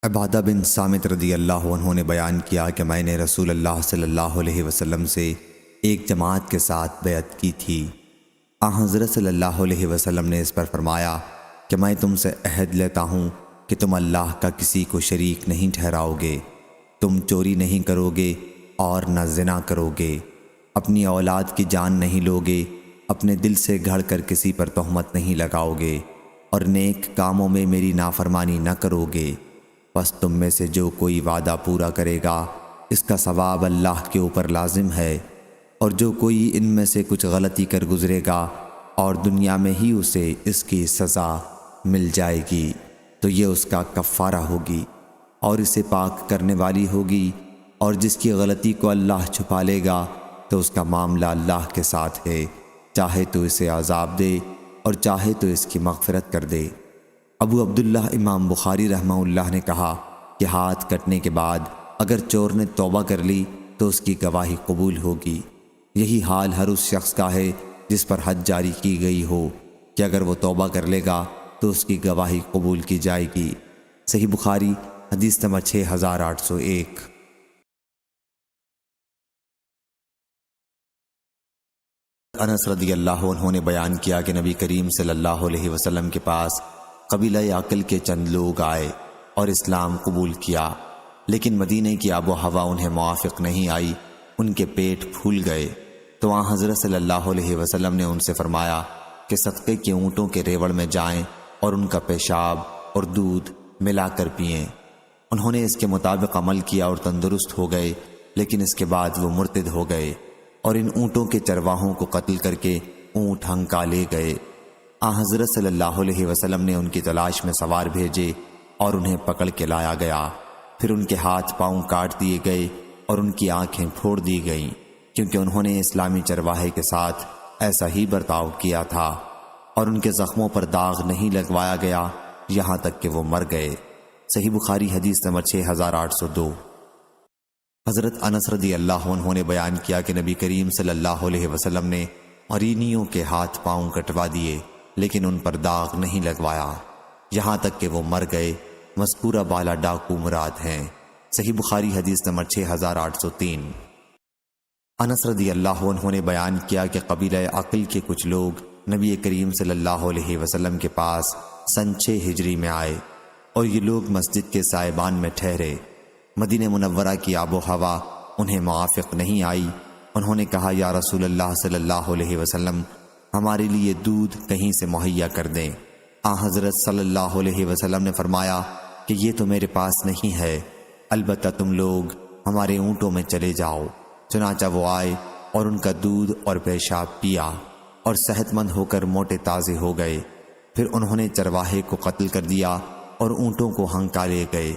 عبادہ بن صامت رضی اللہ عنہ نے بیان کیا کہ میں نے رسول اللہ صلی اللہ علیہ وسلم سے ایک جماعت کے ساتھ بیعت کی تھی۔ حضرت صلی اللہ علیہ وسلم نے اس پر فرمایا کہ میں تم سے عہد لیتا ہوں کہ تم اللہ کا کسی کو شریک نہیں ٹھہراؤ گے، تم چوری نہیں کرو گے اور نہ زنا کرو گے، اپنی اولاد کی جان نہیں لوگے، اپنے دل سے گھڑ کر کسی پر تہمت نہیں لگاؤ گے، اور نیک کاموں میں میری نافرمانی نہ کرو گے۔ پس تم میں سے جو کوئی وعدہ پورا کرے گا اس کا ثواب اللہ کے اوپر لازم ہے، اور جو کوئی ان میں سے کچھ غلطی کر گزرے گا اور دنیا میں ہی اسے اس کی سزا مل جائے گی تو یہ اس کا کفارہ ہوگی اور اسے پاک کرنے والی ہوگی، اور جس کی غلطی کو اللہ چھپا لے گا تو اس کا معاملہ اللہ کے ساتھ ہے، چاہے تو اسے عذاب دے اور چاہے تو اس کی مغفرت کر دے۔ ابو عبداللہ امام بخاری رحمہ اللہ نے کہا کہ ہاتھ کٹنے کے بعد اگر چور نے توبہ کر لی تو اس کی گواہی قبول ہوگی۔ یہی حال ہر اس شخص کا ہے جس پر حد جاری کی گئی ہو کہ اگر وہ توبہ کر لے گا تو اس کی گواہی قبول کی جائے گی۔ صحیح بخاری حدیث نمبر 6801۔ انس رضی اللہ عنہ نے بیان کیا کہ نبی کریم صلی اللہ علیہ وسلم کے پاس قبیلہ عقل کے چند لوگ آئے اور اسلام قبول کیا، لیکن مدینہ کی آب و ہوا انہیں موافق نہیں آئی، ان کے پیٹ پھول گئے تو وہاں حضرت صلی اللہ علیہ وسلم نے ان سے فرمایا کہ صدقے کے اونٹوں کے ریوڑ میں جائیں اور ان کا پیشاب اور دودھ ملا کر پئیں۔ انہوں نے اس کے مطابق عمل کیا اور تندرست ہو گئے، لیکن اس کے بعد وہ مرتد ہو گئے اور ان اونٹوں کے چرواہوں کو قتل کر کے اونٹ ہنکا لے گئے۔ حضرت صلی اللہ علیہ وسلم نے ان کی تلاش میں سوار بھیجے اور انہیں پکڑ کے لایا گیا، پھر ان کے ہاتھ پاؤں کاٹ دیے گئے اور ان کی آنکھیں پھوڑ دی گئیں، کیونکہ انہوں نے اسلامی چرواہے کے ساتھ ایسا ہی برتاؤ کیا تھا، اور ان کے زخموں پر داغ نہیں لگوایا گیا یہاں تک کہ وہ مر گئے۔ صحیح بخاری حدیث نمبر 6802۔ حضرت انس رضی اللہ عنہ نے بیان کیا کہ نبی کریم صلی اللہ علیہ وسلم نے عرینیوں کے ہاتھ پاؤں کٹوا دیے، لیکن ان پر داغ نہیں لگوایا یہاں تک کہ وہ مر گئے۔ مذکورہ بالا ڈاکو مراد ہیں۔ صحیح بخاری حدیث نمبر 6803۔ انس رضی اللہ عنہ نے بیان کیا کہ قبیلہ عقل کے کچھ لوگ نبی کریم صلی اللہ علیہ وسلم کے پاس سن 6 ہجری میں آئے، اور یہ لوگ مسجد کے سائبان میں ٹھہرے۔ مدینہ منورہ کی آب و ہوا انہیں موافق نہیں آئی۔ انہوں نے کہا یا رسول اللہ صلی اللہ علیہ وسلم، ہمارے لیے دودھ کہیں سے مہیا کر دیں۔ حضرت صلی اللہ علیہ وسلم نے فرمایا کہ یہ تو میرے پاس نہیں ہے، البتہ تم لوگ ہمارے اونٹوں میں چلے جاؤ۔ چنانچہ وہ آئے اور ان کا دودھ اور پیشاب پیا اور صحت مند ہو کر موٹے تازے ہو گئے۔ پھر انہوں نے چرواہے کو قتل کر دیا اور اونٹوں کو ہنکا لے گئے۔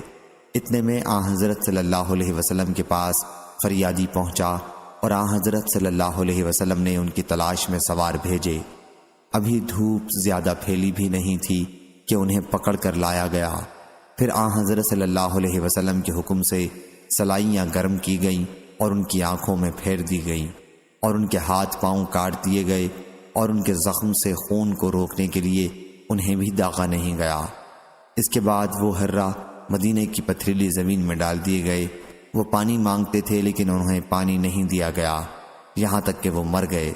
اتنے میں حضرت صلی اللہ علیہ وسلم کے پاس فریادی پہنچا اور حضرت صلی اللہ علیہ وسلم نے ان کی تلاش میں سوار بھیجے۔ ابھی دھوپ زیادہ پھیلی بھی نہیں تھی کہ انہیں پکڑ کر لایا گیا۔ پھر حضرت صلی اللہ علیہ وسلم کے حکم سے سلائیاں گرم کی گئیں اور ان کی آنکھوں میں پھیر دی گئیں، اور ان کے ہاتھ پاؤں کاٹ دیے گئے، اور ان کے زخم سے خون کو روکنے کے لیے انہیں بھی داغا نہیں گیا۔ اس کے بعد وہ ہرہ مدینے کی پتھریلی زمین میں ڈال دیے گئے۔ وہ پانی مانگتے تھے لیکن انہیں پانی نہیں دیا گیا یہاں تک کہ وہ مر گئے۔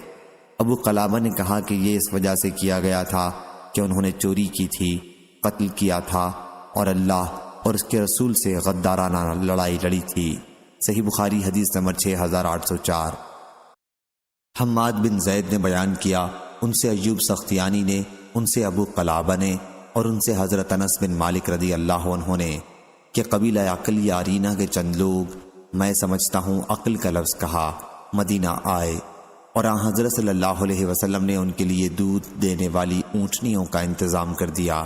ابو قلابہ نے کہا کہ یہ اس وجہ سے کیا گیا تھا کہ انہوں نے چوری کی تھی، قتل کیا تھا، اور اللہ اور اس کے رسول سے غدارانہ لڑائی لڑی تھی۔ صحیح بخاری حدیث نمبر 6804۔ حماد بن زید نے بیان کیا، ان سے ایوب سختیانی نے، ان سے ابو قلابہ نے، اور ان سے حضرت انس بن مالک رضی اللہ عنہ نے کہ قبیلہ عقل یا عرینہ کے چند لوگ، میں سمجھتا ہوں عقل کا لفظ کہا، مدینہ آئے، اور حضرت صلی اللہ علیہ وسلم نے ان کے لیے دودھ دینے والی اونٹنیوں کا انتظام کر دیا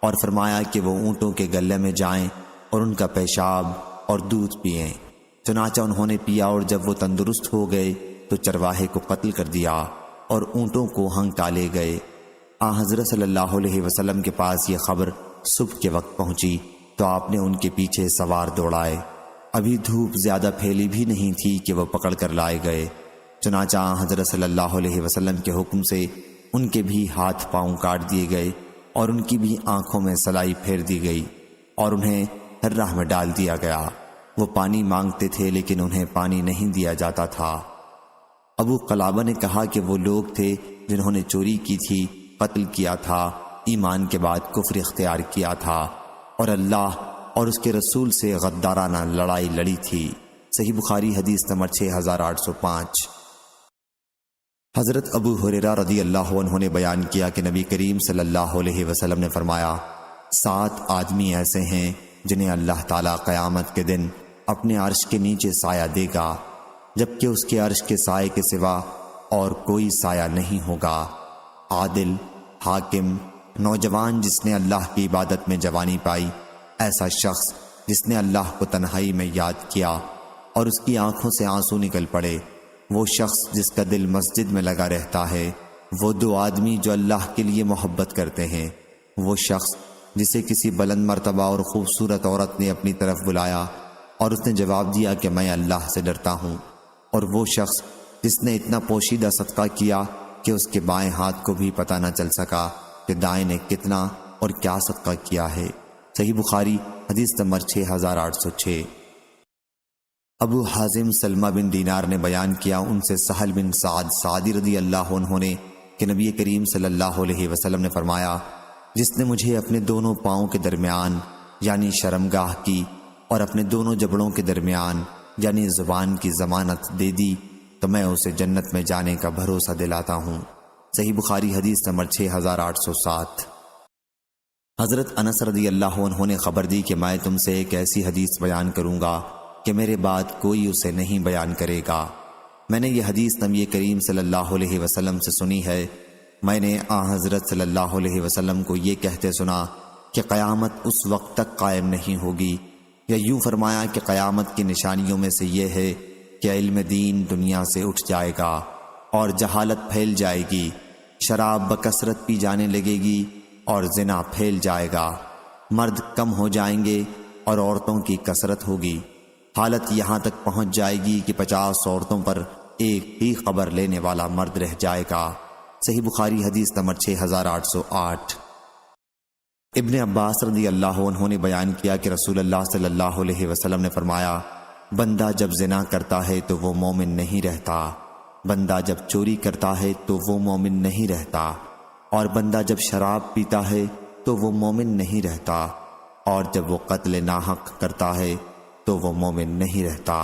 اور فرمایا کہ وہ اونٹوں کے گلے میں جائیں اور ان کا پیشاب اور دودھ پئیں۔ چنانچہ انہوں نے پیا، اور جب وہ تندرست ہو گئے تو چرواہے کو قتل کر دیا اور اونٹوں کو ہنکا لے گئے۔ حضرت صلی اللہ علیہ وسلم کے پاس یہ خبر صبح کے وقت پہنچی تو آپ نے ان کے پیچھے سوار دوڑائے۔ ابھی دھوپ زیادہ پھیلی بھی نہیں تھی کہ وہ پکڑ کر لائے گئے۔ چنانچہ حضرت صلی اللہ علیہ وسلم کے حکم سے ان کے بھی ہاتھ پاؤں کاٹ دیے گئے اور ان کی بھی آنکھوں میں سلائی پھیر دی گئی، اور انہیں ہر راہ میں ڈال دیا گیا۔ وہ پانی مانگتے تھے لیکن انہیں پانی نہیں دیا جاتا تھا۔ ابو قلابہ نے کہا کہ وہ لوگ تھے جنہوں نے چوری کی تھی، قتل کیا تھا، ایمان کے بعد کفر اختیار کیا تھا اور اللہ اور اس کے رسول سے غدارانہ لڑائی لڑی تھی۔ صحیح بخاری حدیث نمبر 6805۔ حضرت ابو ہریرہ رضی اللہ عنہ نے بیان کیا کہ نبی کریم صلی اللہ علیہ وسلم نے فرمایا، 7 آدمی ایسے ہیں جنہیں اللہ تعالیٰ قیامت کے دن اپنے عرش کے نیچے سایہ دے گا، جبکہ اس کے عرش کے سائے کے سوا اور کوئی سایہ نہیں ہوگا۔ عادل، حاکم، نوجوان جس نے اللہ کی عبادت میں جوانی پائی، ایسا شخص جس نے اللہ کو تنہائی میں یاد کیا اور اس کی آنکھوں سے آنسو نکل پڑے، وہ شخص جس کا دل مسجد میں لگا رہتا ہے، وہ 2 آدمی جو اللہ کے لیے محبت کرتے ہیں، وہ شخص جسے کسی بلند مرتبہ اور خوبصورت عورت نے اپنی طرف بلایا اور اس نے جواب دیا کہ میں اللہ سے ڈرتا ہوں، اور وہ شخص جس نے اتنا پوشیدہ صدقہ کیا کہ اس کے بائیں ہاتھ کو بھی پتہ نہ چل سکا کہ دائیں نے کتنا اور کیا صدقہ کیا ہے۔ صحیح بخاری حدیث نمبر 6806۔ ابو حازم سلمہ بن دینار نے بیان کیا، ان سے سہل بن سعد سعدی رضی اللہ عنہ نے کہ نبی کریم صلی اللہ علیہ وسلم نے فرمایا، جس نے مجھے اپنے دونوں پاؤں کے درمیان یعنی شرمگاہ کی اور اپنے دونوں جبڑوں کے درمیان یعنی زبان کی ضمانت دے دی تو میں اسے جنت میں جانے کا بھروسہ دلاتا ہوں۔ صحیح بخاری حدیث نمبر 6807۔ حضرت انس رضی اللہ عنہ نے خبر دی کہ میں تم سے ایک ایسی حدیث بیان کروں گا کہ میرے بعد کوئی اسے نہیں بیان کرے گا۔ میں نے یہ حدیث نبی کریم صلی اللہ علیہ وسلم سے سنی ہے۔ میں نے حضرت صلی اللہ علیہ وسلم کو یہ کہتے سنا کہ قیامت اس وقت تک قائم نہیں ہوگی، یا یوں فرمایا کہ قیامت کی نشانیوں میں سے یہ ہے کہ علم دین دنیا سے اٹھ جائے گا اور جہالت پھیل جائے گی، شراب بکثرت پی جانے لگے گی اور زنا پھیل جائے گا، مرد کم ہو جائیں گے اور عورتوں کی کثرت ہوگی، حالت یہاں تک پہنچ جائے گی کہ 50 عورتوں پر ایک ہی خبر لینے والا مرد رہ جائے گا۔ صحیح بخاری حدیث نمبر 6808۔ ابن عباس رضی اللہ عنہ نے بیان کیا کہ رسول اللہ صلی اللہ علیہ وسلم نے فرمایا، بندہ جب زنا کرتا ہے تو وہ مومن نہیں رہتا، بندہ جب چوری کرتا ہے تو وہ مومن نہیں رہتا، اور بندہ جب شراب پیتا ہے تو وہ مومن نہیں رہتا، اور جب وہ قتل ناحق کرتا ہے تو وہ مومن نہیں رہتا۔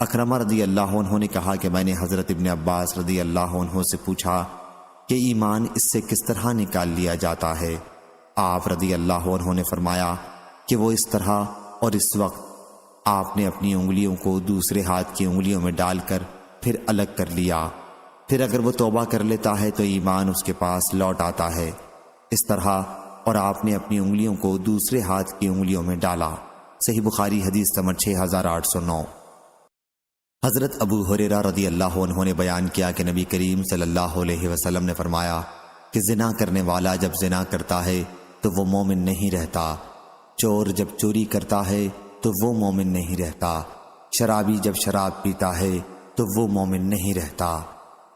اکرمہ رضی اللہ عنہ نے کہا کہ میں نے حضرت ابن عباس رضی اللہ عنہ سے پوچھا کہ ایمان اس سے کس طرح نکال لیا جاتا ہے؟ آپ رضی اللہ عنہ نے فرمایا کہ وہ اس طرح اور اس وقت آپ نے اپنی انگلیوں کو دوسرے ہاتھ کی انگلیوں میں ڈال کر پھر الگ کر لیا، پھر اگر وہ توبہ کر لیتا ہے تو ایمان اس کے پاس لوٹ آتا ہے، اس طرح اور آپ نے اپنی انگلیوں کو دوسرے ہاتھ کی انگلیوں میں ڈالا۔ صحیح بخاری حدیث نمبر 6809۔ حضرت ابو ہریرہ رضی اللہ عنہ نے بیان کیا کہ نبی کریم صلی اللہ علیہ وسلم نے فرمایا کہ زنا کرنے والا جب زنا کرتا ہے تو وہ مومن نہیں رہتا، چور جب چوری کرتا ہے تو وہ مومن نہیں رہتا، شرابی جب شراب پیتا ہے تو وہ مومن نہیں رہتا،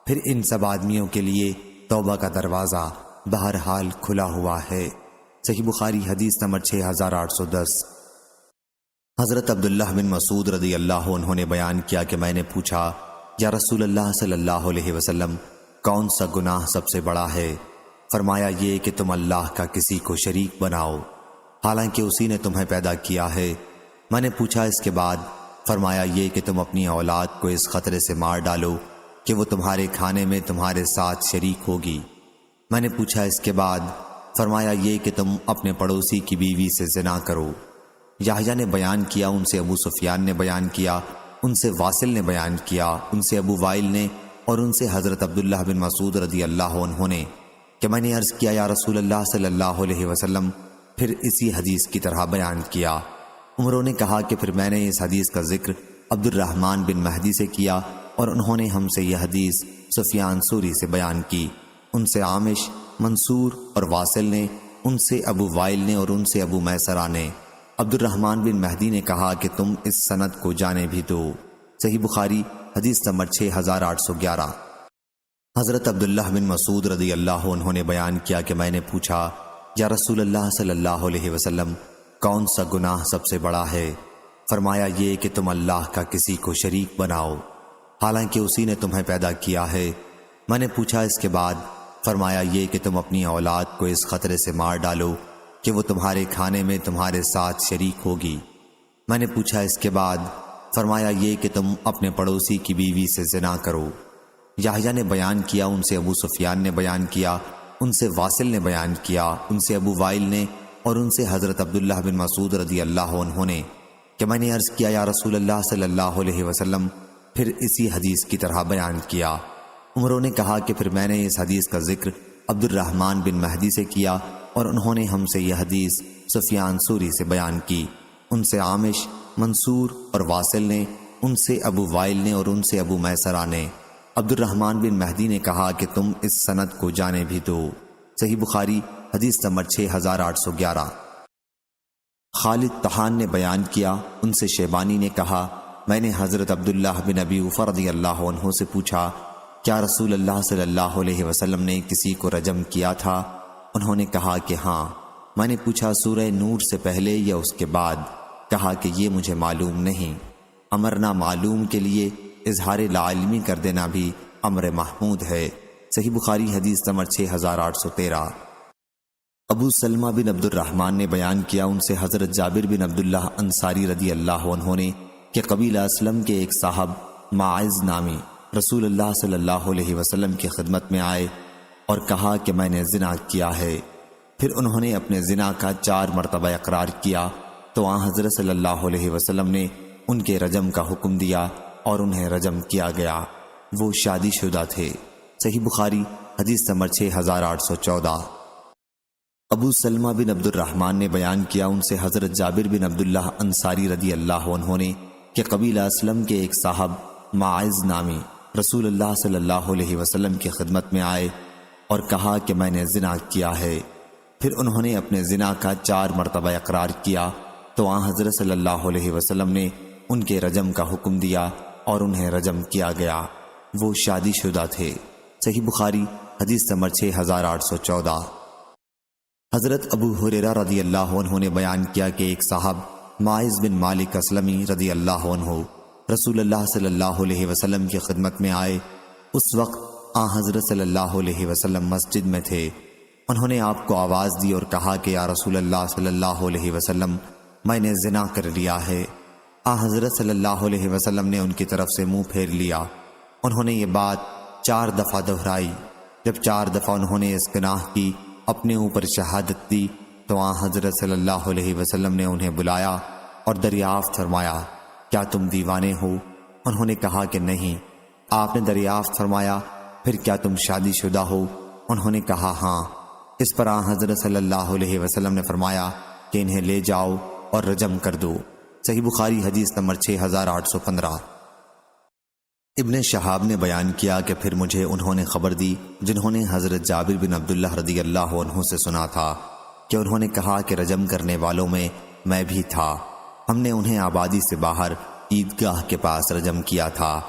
پھر ان سب آدمیوں کے لیے توبہ کا دروازہ بہرحال کھلا ہوا ہے۔ صحیح بخاری حدیث نمبر 6810۔ حضرت عبداللہ بن مسعود رضی اللہ عنہ نے بیان کیا کہ میں نے پوچھا، یا رسول اللہ صلی اللہ علیہ وسلم، کون سا گناہ سب سے بڑا ہے؟ فرمایا یہ کہ تم اللہ کا کسی کو شریک بناؤ حالانکہ اسی نے تمہیں پیدا کیا ہے۔ میں نے پوچھا اس کے بعد؟ فرمایا یہ کہ تم اپنی اولاد کو اس خطرے سے مار ڈالو کہ وہ تمہارے کھانے میں تمہارے ساتھ شریک ہوگی۔ میں نے پوچھا اس کے بعد؟ فرمایا یہ کہ تم اپنے پڑوسی کی بیوی سے زنا کرو۔ یحییٰ نے بیان کیا، ان سے ابو سفیان نے بیان کیا، ان سے واصل نے بیان کیا، ان سے ابو وائل نے، اور ان سے حضرت عبداللہ بن مسعود رضی اللہ عنہ نے کہ میں نے عرض کیا، یا رسول اللہ صلی اللہ علیہ وسلم، پھر اسی حدیث کی طرح بیان کیا۔ عمروں نے کہا کہ پھر میں نے اس حدیث کا ذکر عبد الرحمن بن مہدی سے کیا، اور انہوں نے ہم سے یہ حدیث سفیان ثوری سے بیان کی، ان سے عامش، منصور اور واصل نے، ان سے ابو وائل نے، اور ان سے ابو میسرہ نے۔ عبد الرحمن بن مہدی نے کہا کہ تم اس سند کو جانے بھی دو۔ صحیح بخاری حدیث نمبر 6811۔ حضرت عبداللہ بن مسعود رضی اللہ عنہ نے بیان کیا کہ میں نے پوچھا، یا رسول اللہ صلی اللہ علیہ وسلم، کون سا گناہ سب سے بڑا ہے؟ فرمایا یہ کہ تم اللہ کا کسی کو شریک بناؤ، حالانکہ اسی نے تمہیں پیدا کیا ہے۔ میں نے پوچھا اس کے بعد؟ فرمایا یہ کہ تم اپنی اولاد کو اس خطرے سے مار ڈالو کہ وہ تمہارے کھانے میں تمہارے ساتھ شریک ہوگی۔ میں نے پوچھا اس کے بعد؟ فرمایا یہ کہ تم اپنے پڑوسی کی بیوی سے زنا کرو۔ یحییٰ نے بیان کیا، ان سے ابو سفیان نے بیان کیا، ان سے واصل نے بیان کیا، ان سے ابو وائل نے، اور ان سے حضرت عبداللہ بن مسعود رضی اللہ عنہ نے کہ میں نے عرض کیا یا رسول اللہ صلی اللہ علیہ وسلم، پھر اسی حدیث کی طرح بیان کیا۔ عمروں نے کہا کہ پھر میں نے اس حدیث کا ذکر عبد الرحمن بن مہدی سے کیا، اور انہوں نے ہم سے یہ حدیث سفیان ثوری سے بیان کی، ان سے عامش، منصور اور واصل نے، ان سے ابو وائل نے، اور ان سے ابو میسرہ نے۔ عبد الرحمن بن مہدی نے کہا کہ تم اس سند کو جانے بھی دو۔ صحیح بخاری حدیث نمبر 6811۔ خالد طحان نے بیان کیا، ان سے شیبانی نے کہا میں نے حضرت عبداللہ بن ابی اوفیٰ رضی اللہ عنہ سے پوچھا کیا رسول اللہ صلی اللہ علیہ وسلم نے کسی کو رجم کیا تھا؟ انہوں نے کہا کہ ہاں۔ میں نے پوچھا سورہ نور سے پہلے یا اس کے بعد؟ کہا کہ یہ مجھے معلوم نہیں۔ امر نہ معلوم کے لیے اظہار لا علمی کر دینا بھی امر محمود ہے۔ صحیح بخاری حدیث نمبر 6813۔ ابو سلمہ بن عبد الرحمن نے بیان کیا، ان سے حضرت جابر بن عبداللہ انصاری رضی اللہ عنہ نے کہ قبیلہ اسلم کے ایک صاحب ماعز نامی رسول اللہ صلی اللہ علیہ وسلم کی خدمت میں آئے اور کہا کہ میں نے زنا کیا ہے۔ پھر انہوں نے اپنے زنا کا 4 مرتبہ اقرار کیا تو آن حضرت صلی اللہ علیہ وسلم نے ان کے رجم کا حکم دیا اور انہیں رجم کیا گیا۔ وہ شادی شدہ تھے۔ صحیح بخاری حدیث نمبر 6814۔ ابو سلمہ بن عبد الرحمن نے بیان کیا، ان سے حضرت جابر بن عبداللہ انصاری رضی اللہ عنہ نے کہ قبیلہ اسلم کے ایک صاحب ماعز نامی رسول اللہ صلی اللہ علیہ وسلم کی خدمت میں آئے اور کہا کہ میں نے زنا کیا ہے۔ پھر انہوں نے اپنے زنا کا 4 مرتبہ اقرار کیا تو آن حضرت صلی اللہ علیہ وسلم نے ان کے رجم کا حکم دیا اور انہیں رجم کیا گیا۔ وہ شادی شدہ تھے۔ صحیح بخاری حدیث نمبر 6814۔ حضرت ابو ہریرہ رضی اللہ عنہ نے بیان کیا کہ ایک صاحب ماعز بن مالک اسلمی رضی اللہ عنہ رسول اللہ صلی اللہ علیہ وسلم کی خدمت میں آئے۔ اس وقت آن حضرت صلی اللہ علیہ وسلم مسجد میں تھے۔ انہوں نے آپ کو آواز دی اور کہا کہ یا رسول اللہ صلی اللہ علیہ وسلم، میں نے زنا کر لیا ہے۔ آن حضرت صلی اللہ علیہ وسلم نے ان کی طرف سے منہ پھیر لیا۔ انہوں نے یہ بات 4 دفعہ دہرائی۔ جب 4 دفعہ انہوں نے اس گناہ کی اپنے اوپر شہادت دی تو آن حضرت صلی اللہ علیہ وسلم نے انہیں بلایا اور دریافت فرمایا کیا تم دیوانے ہو؟ انہوں نے کہا کہ نہیں۔ آپ نے دریافت فرمایا پھر کیا تم شادی شدہ ہو؟ انہوں نے کہا ہاں۔ اس پر آن حضرت صلی اللہ علیہ وسلم نے فرمایا کہ انہیں لے جاؤ اور رجم کر دو۔ صحیح بخاری حدیث نمبر 6815۔ ابن شہاب نے بیان کیا کہ پھر مجھے انہوں نے خبر دی جنہوں نے حضرت جابر بن عبداللہ رضی اللہ عنہ سے سنا تھا کہ انہوں نے کہا کہ رجم کرنے والوں میں میں بھی تھا۔ ہم نے انہیں آبادی سے باہر عیدگاہ کے پاس رجم کیا تھا۔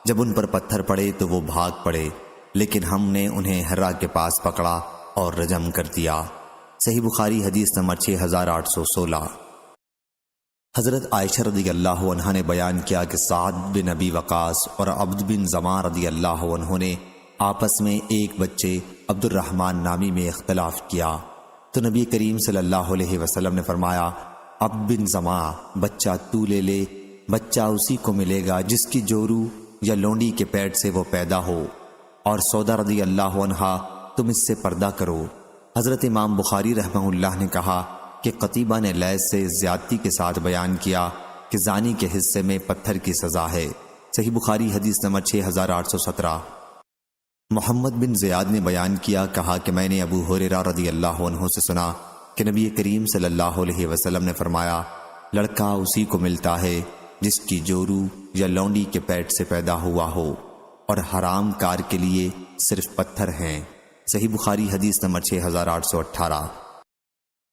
جب ان پر پتھر پڑے تو وہ بھاگ پڑے، لیکن ہم نے انہیں ہرا کے پاس پکڑا اور رجم کر دیا۔ صحیح بخاری حدیث نمبر 6816۔ حضرت عائشہ رضی اللہ عنہ نے بیان کیا کہ سعد بن ابی وقاص اور عبد بن زماں رضی اللہ عنہ نے آپس میں ایک بچے عبد الرحمن نامی میں اختلاف کیا تو نبی کریم صلی اللہ علیہ وسلم نے فرمایا عبد بن زماں، بچہ تو لے لے، بچہ اسی کو ملے گا جس کی جورو یا لونڈی کے پیٹ سے وہ پیدا ہو، اور سودا رضی اللہ عنہا تم اس سے پردہ کرو۔ حضرت امام بخاری رحمہ اللہ نے کہا کہ قتیبہ نے لیث سے زیادتی کے ساتھ بیان کیا کہ زانی کے حصے میں پتھر کی سزا ہے۔ صحیح بخاری حدیث نمبر 6817۔ محمد بن زیاد نے بیان کیا، کہا کہ میں نے ابو ہریرہ رضی اللہ عنہ سے سنا کہ نبی کریم صلی اللہ علیہ وسلم نے فرمایا لڑکا اسی کو ملتا ہے جس کی جورو یا لونڈی کے پیٹ سے پیدا ہوا ہو، اور حرام کار کے لیے صرف پتھر ہیں۔ صحیح بخاری حدیث نمبر 6818۔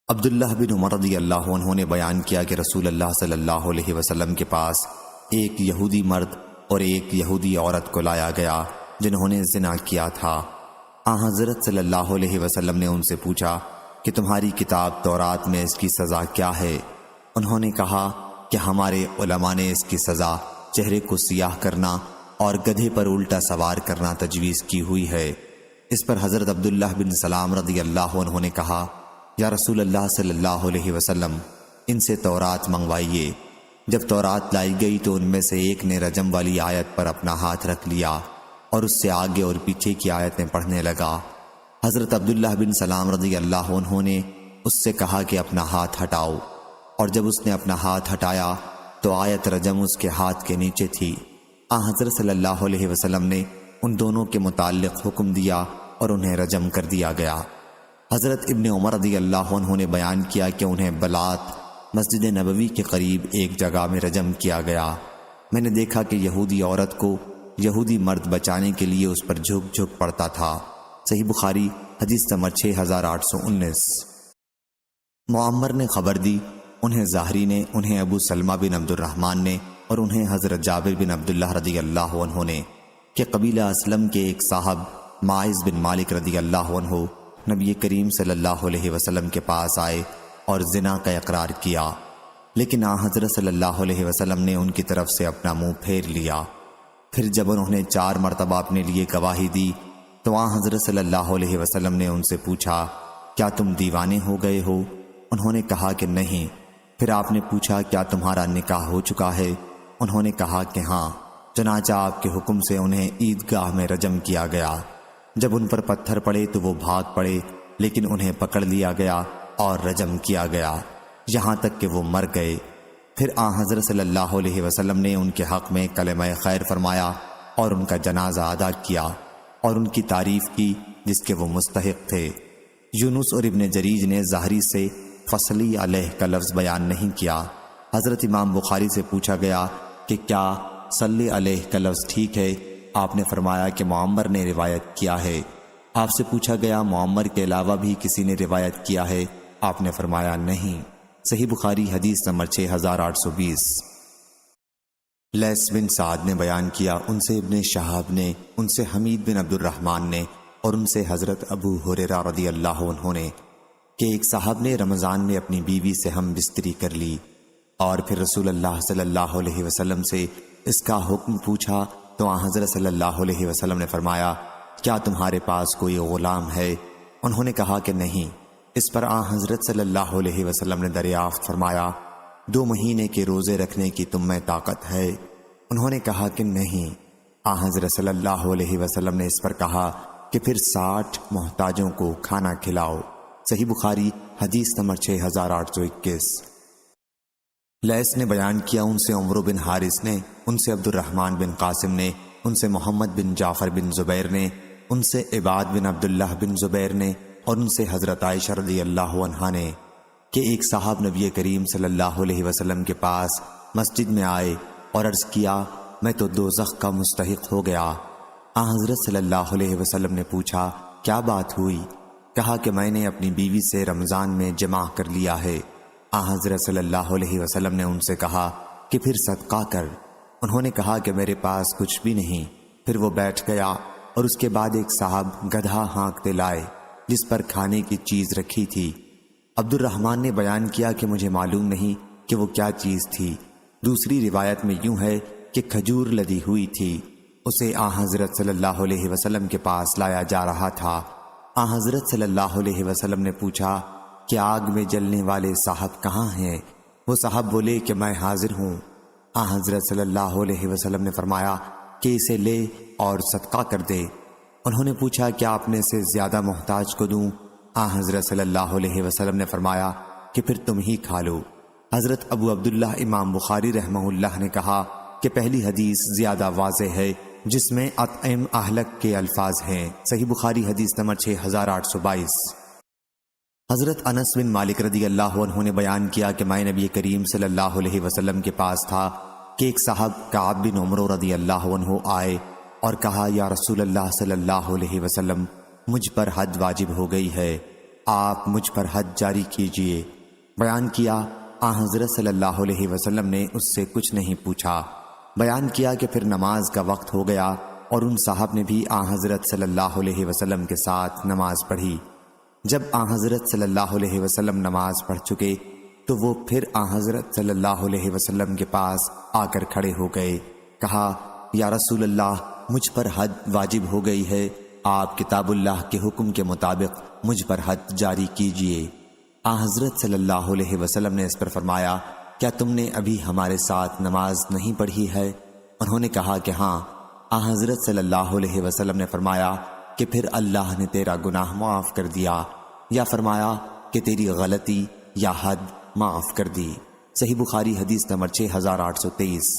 عبداللہ بن عمر رضی اللہ عنہ نے بیان کیا کہ رسول اللہ صلی اللہ علیہ وسلم کے پاس ایک یہودی مرد اور ایک یہودی عورت کو لایا گیا جنہوں نے زنا کیا تھا۔ آن حضرت صلی اللہ علیہ وسلم نے ان سے پوچھا کہ تمہاری کتاب تورات میں اس کی سزا کیا ہے؟ انہوں نے کہا کہ ہمارے علماء نے اس کی سزا چہرے کو سیاہ کرنا اور گدھے پر الٹا سوار کرنا تجویز کی ہوئی ہے۔ اس پر حضرت عبداللہ بن سلام رضی اللہ عنہ نے کہا، یا رسول اللہ صلی اللہ علیہ وسلم، ان سے تورات منگوائیے۔ جب تورات لائی گئی تو ان میں سے ایک نے رجم والی آیت پر اپنا ہاتھ رکھ لیا اور اس سے آگے اور پیچھے کی آیتیں پڑھنے لگا۔ حضرت عبداللہ بن سلام رضی اللہ عنہ نے اس سے کہا کہ اپنا ہاتھ ہٹاؤ، اور جب اس نے اپنا ہاتھ ہٹایا تو آیت رجم اس کے ہاتھ کے نیچے تھی۔ حضرت صلی اللہ علیہ وسلم نے ان دونوں کے متعلق حکم دیا اور انہیں رجم کر دیا گیا۔ حضرت ابن عمر رضی اللہ عنہ نے بیان کیا کہ انہیں بلات مسجد نبوی کے قریب ایک جگہ میں رجم کیا گیا۔ میں نے دیکھا کہ یہودی عورت کو یہودی مرد بچانے کے لیے اس پر جھک جھک پڑتا تھا۔ صحیح بخاری حدیث نمبر 6819۔ معمر نے خبر دی، انہیں ظاہری نے، انہیں ابو سلمہ بن عبد الرحمن نے اور انہیں حضرت جابر بن عبداللہ رضی اللہ عنہ نے کہ قبیلہ اسلم کے ایک صاحب ماعز بن مالک رضی اللہ عنہ نبی کریم صلی اللہ علیہ وسلم کے پاس آئے اور زنا کا اقرار کیا، لیکن حضرت صلی اللہ علیہ وسلم نے ان کی طرف سے اپنا منہ پھیر لیا۔ پھر جب انہوں نے 4 مرتبہ اپنے لیے گواہی دی تو حضرت صلی اللہ علیہ وسلم نے ان سے پوچھا، کیا تم دیوانے ہو گئے ہو؟ انہوں نے کہا کہ نہیں۔ پھر آپ نے پوچھا، کیا تمہارا نکاح ہو چکا ہے؟ انہوں نے کہا کہ ہاں۔ چنانچہ آپ کے حکم سے انہیں عیدگاہ میں رجم کیا گیا۔ جب ان پر پتھر پڑے تو وہ بھاگ پڑے، لیکن انہیں پکڑ لیا گیا اور رجم کیا گیا یہاں تک کہ وہ مر گئے۔ پھر حضرت صلی اللہ علیہ وسلم نے ان کے حق میں کلمہ خیر فرمایا اور ان کا جنازہ ادا کیا اور ان کی تعریف کی جس کے وہ مستحق تھے۔ یونس اور ابن جریج نے ظاہری سے فصلی علیہ کا لفظ بیان نہیں کیا۔ حضرت امام بخاری سے پوچھا گیا کہ کیا صلی علیہ کا لفظ ٹھیک ہے؟ آپ نے فرمایا کہ معمر نے روایت کیا ہے۔ آپ سے پوچھا گیا معمر کے علاوہ بھی کسی نے روایت کیا ہے؟ آپ نے فرمایا نہیں۔ صحیح بخاری حدیث نمبر 6820۔ لیث بن سعد نے بیان کیا، ان سے ابن شہاب نے، ان سے حمید بن عبد الرحمن نے اور ان سے حضرت ابو ہریرہ رضی اللہ عنہ نے کہ ایک صاحب نے رمضان میں اپنی بیوی سے ہم بستری کر لی اور پھر رسول اللہ صلی اللہ علیہ وسلم سے اس کا حکم پوچھا تو حضرت صلی اللہ علیہ وسلم نے فرمایا، کیا تمہارے پاس کوئی غلام ہے؟ انہوں نے کہا کہ نہیں۔ اس پر حضرت صلی اللہ علیہ وسلم نے دریافت فرمایا، 2 مہینے کے روزے رکھنے کی تم میں طاقت ہے؟ انہوں نے کہا کہ نہیں۔ حضرت صلی اللہ علیہ وسلم نے اس پر کہا کہ پھر 60 محتاجوں کو کھانا کھلاؤ۔ صحیح بخاری حدیث نمبر 6821۔ لیث نے بیان کیا، ان سے عمرو بن حارث نے، ان سے عبد الرحمن بن قاسم نے، ان سے محمد بن جعفر بن زبیر نے، ان سے عباد بن عبداللہ بن زبیر نے اور ان سے حضرت عائشہ رضی اللہ عنہا نے کہ ایک صاحب نبی کریم صلی اللہ علیہ وسلم کے پاس مسجد میں آئے اور عرض کیا، میں تو دوزخ کا مستحق ہو گیا۔ حضرت صلی اللہ علیہ وسلم نے پوچھا، کیا بات ہوئی؟ کہا کہ میں نے اپنی بیوی سے رمضان میں جمع کر لیا ہے۔ حضرت صلی اللہ علیہ وسلم نے ان سے کہا کہ پھر صدقہ کر۔ انہوں نے کہا کہ میرے پاس کچھ بھی نہیں۔ پھر وہ بیٹھ گیا اور اس کے بعد ایک صاحب گدھا ہانکتے لائے جس پر کھانے کی چیز رکھی تھی۔ عبد الرحمن نے بیان کیا کہ مجھے معلوم نہیں کہ وہ کیا چیز تھی۔ دوسری روایت میں یوں ہے کہ کھجور لدی ہوئی تھی۔ اسے حضرت صلی اللہ علیہ وسلم کے پاس لایا جا رہا تھا۔ حضرت صلی اللہ علیہ وسلم نے پوچھا کہ آگ میں جلنے والے صاحب کہاں ہیں؟ وہ صاحب بولے کہ میں حاضر ہوں۔ حضرت صلی اللہ علیہ وسلم نے فرمایا کہ اسے لے اور صدقہ کر دے۔ انہوں نے پوچھا کیا اپنے سے زیادہ محتاج کو دوں؟ حضرت صلی اللہ علیہ وسلم نے فرمایا کہ پھر تم ہی کھا لو۔ حضرت ابو عبداللہ امام بخاری رحمہ اللہ نے کہا کہ پہلی حدیث زیادہ واضح ہے جس میں اطعم اہلک کے الفاظ ہیں۔ صحیح بخاری حدیث نمبر 6822۔ حضرت انس بن مالک رضی اللہ عنہ نے بیان کیا کہ میں نبی کریم صلی اللہ علیہ وسلم کے پاس تھا کہ ایک صاحب کعب بن عمرو رضی اللہ عنہ آئے اور کہا، یا رسول اللہ صلی اللہ علیہ وسلم، مجھ پر حد واجب ہو گئی ہے، آپ مجھ پر حد جاری کیجئے۔ بیان کیا حضرت صلی اللہ علیہ وسلم نے اس سے کچھ نہیں پوچھا۔ بیان کیا کہ پھر نماز کا وقت ہو گیا اور ان صاحب نے بھی حضرت صلی اللہ علیہ وسلم کے ساتھ نماز پڑھی۔ جب آن حضرت صلی اللہ علیہ وسلم نماز پڑھ چکے تو وہ پھر آن حضرت صلی اللہ علیہ وسلم کے پاس آ کر کھڑے ہو گئے۔ کہا، یا رسول اللہ، مجھ پر حد واجب ہو گئی ہے، آپ کتاب اللہ کے حکم کے مطابق مجھ پر حد جاری کیجئے۔ آن حضرت صلی اللہ علیہ وسلم نے اس پر فرمایا، کیا تم نے ابھی ہمارے ساتھ نماز نہیں پڑھی ہے؟ انہوں نے کہا کہ ہاں۔ آن حضرت صلی اللہ علیہ وسلم نے فرمایا کہ پھر اللہ نے تیرا گناہ معاف کر دیا، یا فرمایا کہ تیری غلطی یا حد معاف کر دی۔ صحیح بخاری حدیث نمبر 6823۔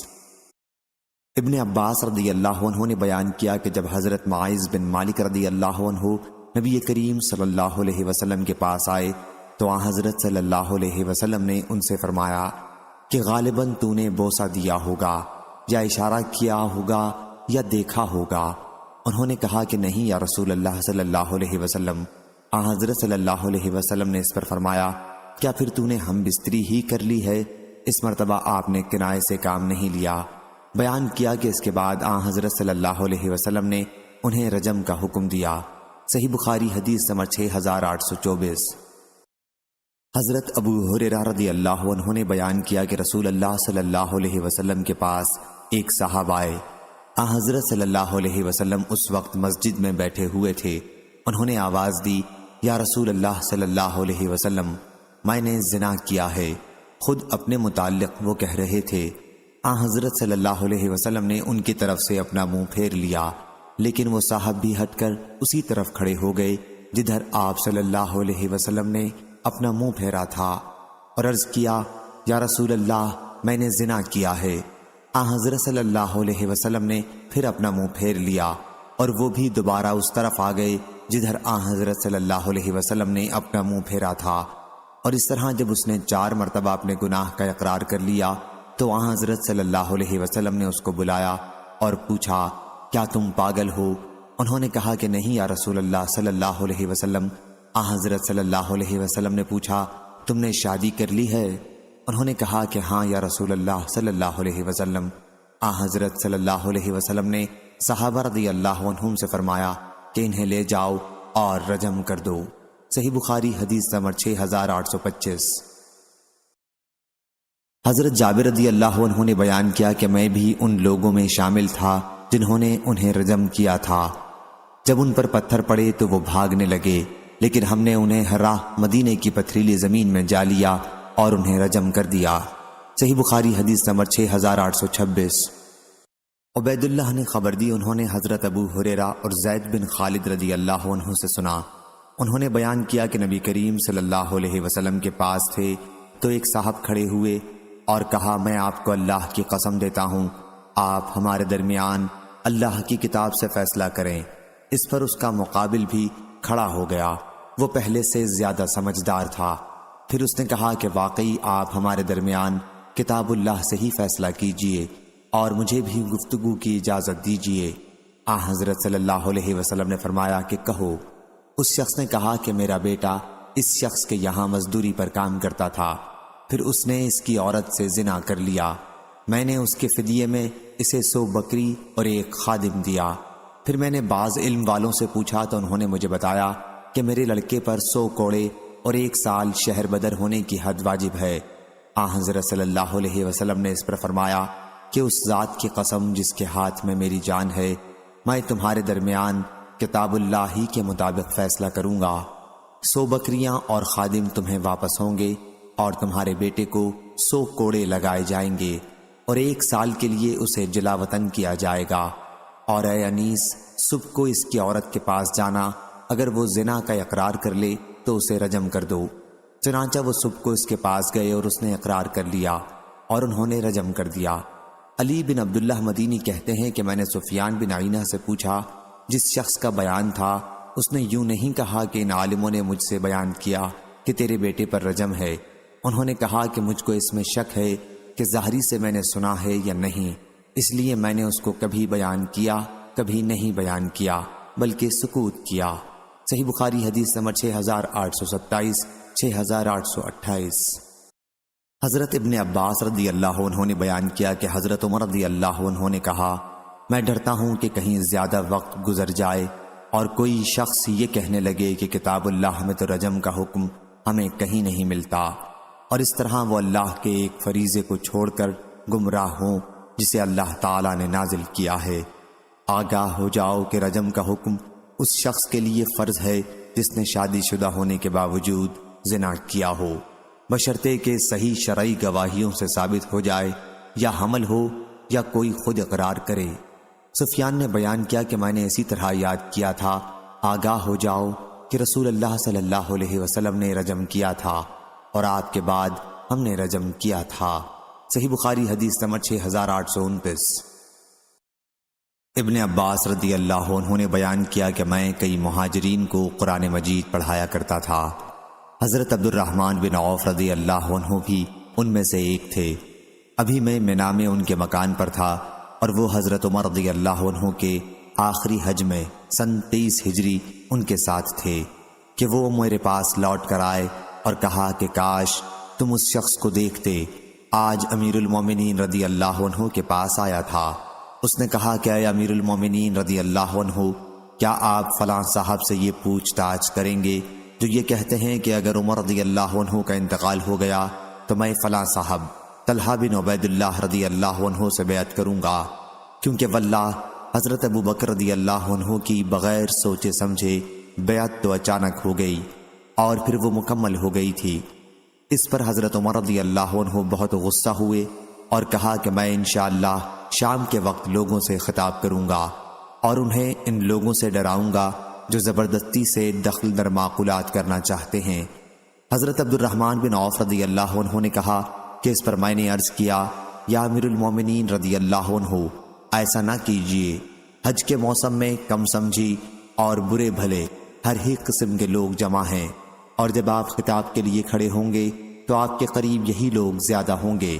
ابن عباس رضی اللہ عنہ نے بیان کیا کہ جب حضرت معاذ بن مالک رضی اللہ عنہ نبی کریم صلی اللہ علیہ وسلم کے پاس آئے تو آن حضرت صلی اللہ علیہ وسلم نے ان سے فرمایا کہ غالباً تو نے بوسہ دیا ہوگا یا اشارہ کیا ہوگا یا دیکھا ہوگا۔ انہوں نے کہا کہ نہیں یا رسول اللہ صلی اللہ علیہ وسلم۔ آن حضرت صلی اللہ علیہ وسلم نے اس پر فرمایا، کیا پھر تو نے ہم بستری ہی کر لی ہے؟ اس مرتبہ آپ نے کنایے سے کام نہیں لیا۔ بیان کیا کہ اس کے بعد آن حضرت صلی اللہ علیہ وسلم نے انہیں رجم کا حکم دیا۔ صحیح بخاری حدیث نمبر 6824۔ حضرت ابو ہریرہ رضی اللہ عنہ نے بیان کیا کہ رسول اللہ صلی اللہ علیہ وسلم کے پاس ایک صاحب آئے۔ آن حضرت صلی اللہ علیہ وسلم اس وقت مسجد میں بیٹھے ہوئے تھے۔ انہوں نے آواز دی، یا رسول اللہ صلی اللہ علیہ وسلم، میں نے زنا کیا ہے۔ خود اپنے متعلق وہ کہہ رہے تھے۔ آن حضرت صلی اللہ علیہ وسلم نے ان کی طرف سے اپنا منہ پھیر لیا، لیکن وہ صاحب بھی ہٹ کر اسی طرف کھڑے ہو گئے جدھر آپ صلی اللہ علیہ وسلم نے اپنا منہ پھیرا تھا، اور عرض کیا، یا رسول اللہ، میں نے زنا کیا ہے۔ آن حضرت صلی اللہ علیہ وسلم نے پھر اپنا منہ پھیر لیا، اور وہ بھی دوبارہ اس طرف آ گئے جدھر آن حضرت صلی اللہ علیہ وسلم نے اپنا منہ پھیرا تھا۔ اور اس طرح جب اس نے 4 مرتبہ اپنے گناہ کا اقرار کر لیا تو آن حضرت صلی اللہ علیہ وسلم نے اس کو بلایا اور پوچھا، کیا تم پاگل ہو؟ انہوں نے کہا کہ نہیں یا رسول اللہ صلی اللہ علیہ وسلم۔ آن حضرت صلی اللہ علیہ وسلم نے پوچھا، تم نے شادی کر لی ہے؟ انہوں نے کہا کہ ہاں یا رسول اللہ صلی اللہ علیہ وسلم۔ آن حضرت صلی اللہ علیہ وسلم نے صحابہ رضی اللہ عنہم سے فرمایا کہ انہیں لے جاؤ اور رجم کر دو۔ صحیح بخاری حدیث نمبر 6825۔ حضرت جابر رضی اللہ عنہ نے بیان کیا کہ میں بھی ان لوگوں میں شامل تھا جنہوں نے انہیں رجم کیا تھا۔ جب ان پر پتھر پڑے تو وہ بھاگنے لگے، لیکن ہم نے انہیں ہر راہ مدینے کی پتھریلی زمین میں جا لیا اور انہیں رجم کر دیا۔ صحیح بخاری حدیث نمبر 6826۔ عبید اللہ نے خبر دی، انہوں نے حضرت ابو ہریرہ اور زید بن خالد رضی اللہ عنہ سے سنا۔ انہوں نے بیان کیا کہ نبی کریم صلی اللہ علیہ وسلم کے پاس تھے تو ایک صاحب کھڑے ہوئے اور کہا، میں آپ کو اللہ کی قسم دیتا ہوں، آپ ہمارے درمیان اللہ کی کتاب سے فیصلہ کریں۔ اس پر اس کا مقابل بھی کھڑا ہو گیا، وہ پہلے سے زیادہ سمجھدار تھا۔ پھر اس نے کہا کہ واقعی آپ ہمارے درمیان کتاب اللہ سے ہی فیصلہ کیجئے اور مجھے بھی گفتگو کی اجازت دیجئے۔ آن حضرت صلی اللہ علیہ وسلم نے فرمایا کہ کہو۔ اس شخص نے کہا کہ میرا بیٹا اس شخص کے یہاں مزدوری پر کام کرتا تھا، پھر اس نے اس کی عورت سے زنا کر لیا، میں نے اس کے فدیے میں اسے 100 بکری اور 1 خادم دیا۔ پھر میں نے بعض علم والوں سے پوچھا تو انہوں نے مجھے بتایا کہ میرے لڑکے پر 100 کوڑے اور 1 سال شہر بدر ہونے کی حد واجب ہے۔ آن حضرت صلی اللہ علیہ وسلم نے اس پر فرمایا کہ اس ذات کی قسم جس کے ہاتھ میں میری جان ہے، میں تمہارے درمیان کتاب اللہ ہی کے مطابق فیصلہ کروں گا۔ 100 بکریاں اور خادم تمہیں واپس ہوں گے اور تمہارے بیٹے کو 100 کوڑے لگائے جائیں گے اور 1 سال کے لیے اسے جلا وطن کیا جائے گا۔ اور اے انیس، صبح کو اس کی عورت کے پاس جانا، اگر وہ زنا کا اقرار کر لے تو اسے رجم کر دو۔ چنانچہ وہ صبح کو اس کے پاس گئے اور اس نے اقرار کر لیا اور انہوں نے رجم کر دیا۔ علی بن عبداللہ مدینی کہتے ہیں کہ میں نے سفیان بن عینہ سے پوچھا، جس شخص کا بیان تھا اس نے یوں نہیں کہا کہ ان عالموں نے مجھ سے بیان کیا کہ تیرے بیٹے پر رجم ہے، انہوں نے کہا کہ مجھ کو اس میں شک ہے کہ ظاہری سے میں نے سنا ہے یا نہیں، اس لیے میں نے اس کو کبھی بیان کیا کبھی نہیں بیان کیا بلکہ سکوت کیا۔ صحیح بخاری حدیث نمبر 6827 6828۔ حضرت ابن عباس رضی اللہ عنہ نے بیان کیا کہ حضرت عمر رضی اللہ عنہ نے کہا، میں ڈرتا ہوں کہ کہیں زیادہ وقت گزر جائے اور کوئی شخص یہ کہنے لگے کہ کتاب اللہ میں تو رجم کا حکم ہمیں کہیں نہیں ملتا، اور اس طرح وہ اللہ کے ایک فریضے کو چھوڑ کر گمراہ ہوں جسے اللہ تعالیٰ نے نازل کیا ہے۔ آگاہ ہو جاؤ کہ رجم کا حکم اس شخص کے لیے فرض ہے جس نے شادی شدہ ہونے کے باوجود زنا کیا ہو، بشرطے کہ صحیح شرعی گواہیوں سے ثابت ہو جائے، یا حمل ہو یا کوئی خود اقرار کرے۔ سفیان نے بیان کیا کہ میں نے اسی طرح یاد کیا تھا، آگاہ ہو جاؤ کہ رسول اللہ صلی اللہ علیہ وسلم نے رجم کیا تھا اور آپ کے بعد ہم نے رجم کیا تھا۔ صحیح بخاری حدیث نمبر 6829۔ ابن عباس رضی اللہ عنہ نے بیان کیا کہ میں کئی مہاجرین کو قرآن مجید پڑھایا کرتا تھا۔ حضرت عبد الرحمن بن عوف رضی اللہ عنہ بھی ان میں سے ایک تھے۔ ابھی میں مینا میں ان کے مکان پر تھا اور وہ حضرت عمر رضی اللہ عنہ کے آخری حج میں سن 23 ہجری ان کے ساتھ تھے کہ وہ میرے پاس لوٹ کر آئے اور کہا کہ کاش تم اس شخص کو دیکھتے، آج امیر المومنین رضی اللہ عنہ کے پاس آیا تھا۔ اس نے کہا کہ اے امیر المومنین رضی اللہ عنہ، کیا آپ فلاں صاحب سے یہ پوچھ تاچھ کریں گے جو یہ کہتے ہیں کہ اگر عمر رضی اللہ عنہ کا انتقال ہو گیا تو میں فلاں صاحب طلحہ بن عبید اللہ رضی اللہ عنہ سے بیعت کروں گا، کیونکہ واللہ حضرت ابو بکر رضی اللہ عنہ کی بغیر سوچے سمجھے بیعت تو اچانک ہو گئی اور پھر وہ مکمل ہو گئی تھی۔ اس پر حضرت عمر رضی اللہ عنہ بہت غصہ ہوئے اور کہا کہ میں انشاءاللہ شام کے وقت لوگوں سے خطاب کروں گا اور انہیں ان لوگوں سے ڈراؤں گا جو زبردستی سے دخل در معقولات کرنا چاہتے ہیں۔ حضرت عبد الرحمن بن عوف رضی اللہ عنہ نے کہا کہ اس پر میں نے عرض کیا، یا امیر المومنین رضی اللہ عنہ، ایسا نہ کیجیے، حج کے موسم میں کم سمجھی اور برے بھلے ہر ہی قسم کے لوگ جمع ہیں، اور جب آپ خطاب کے لیے کھڑے ہوں گے تو آپ کے قریب یہی لوگ زیادہ ہوں گے،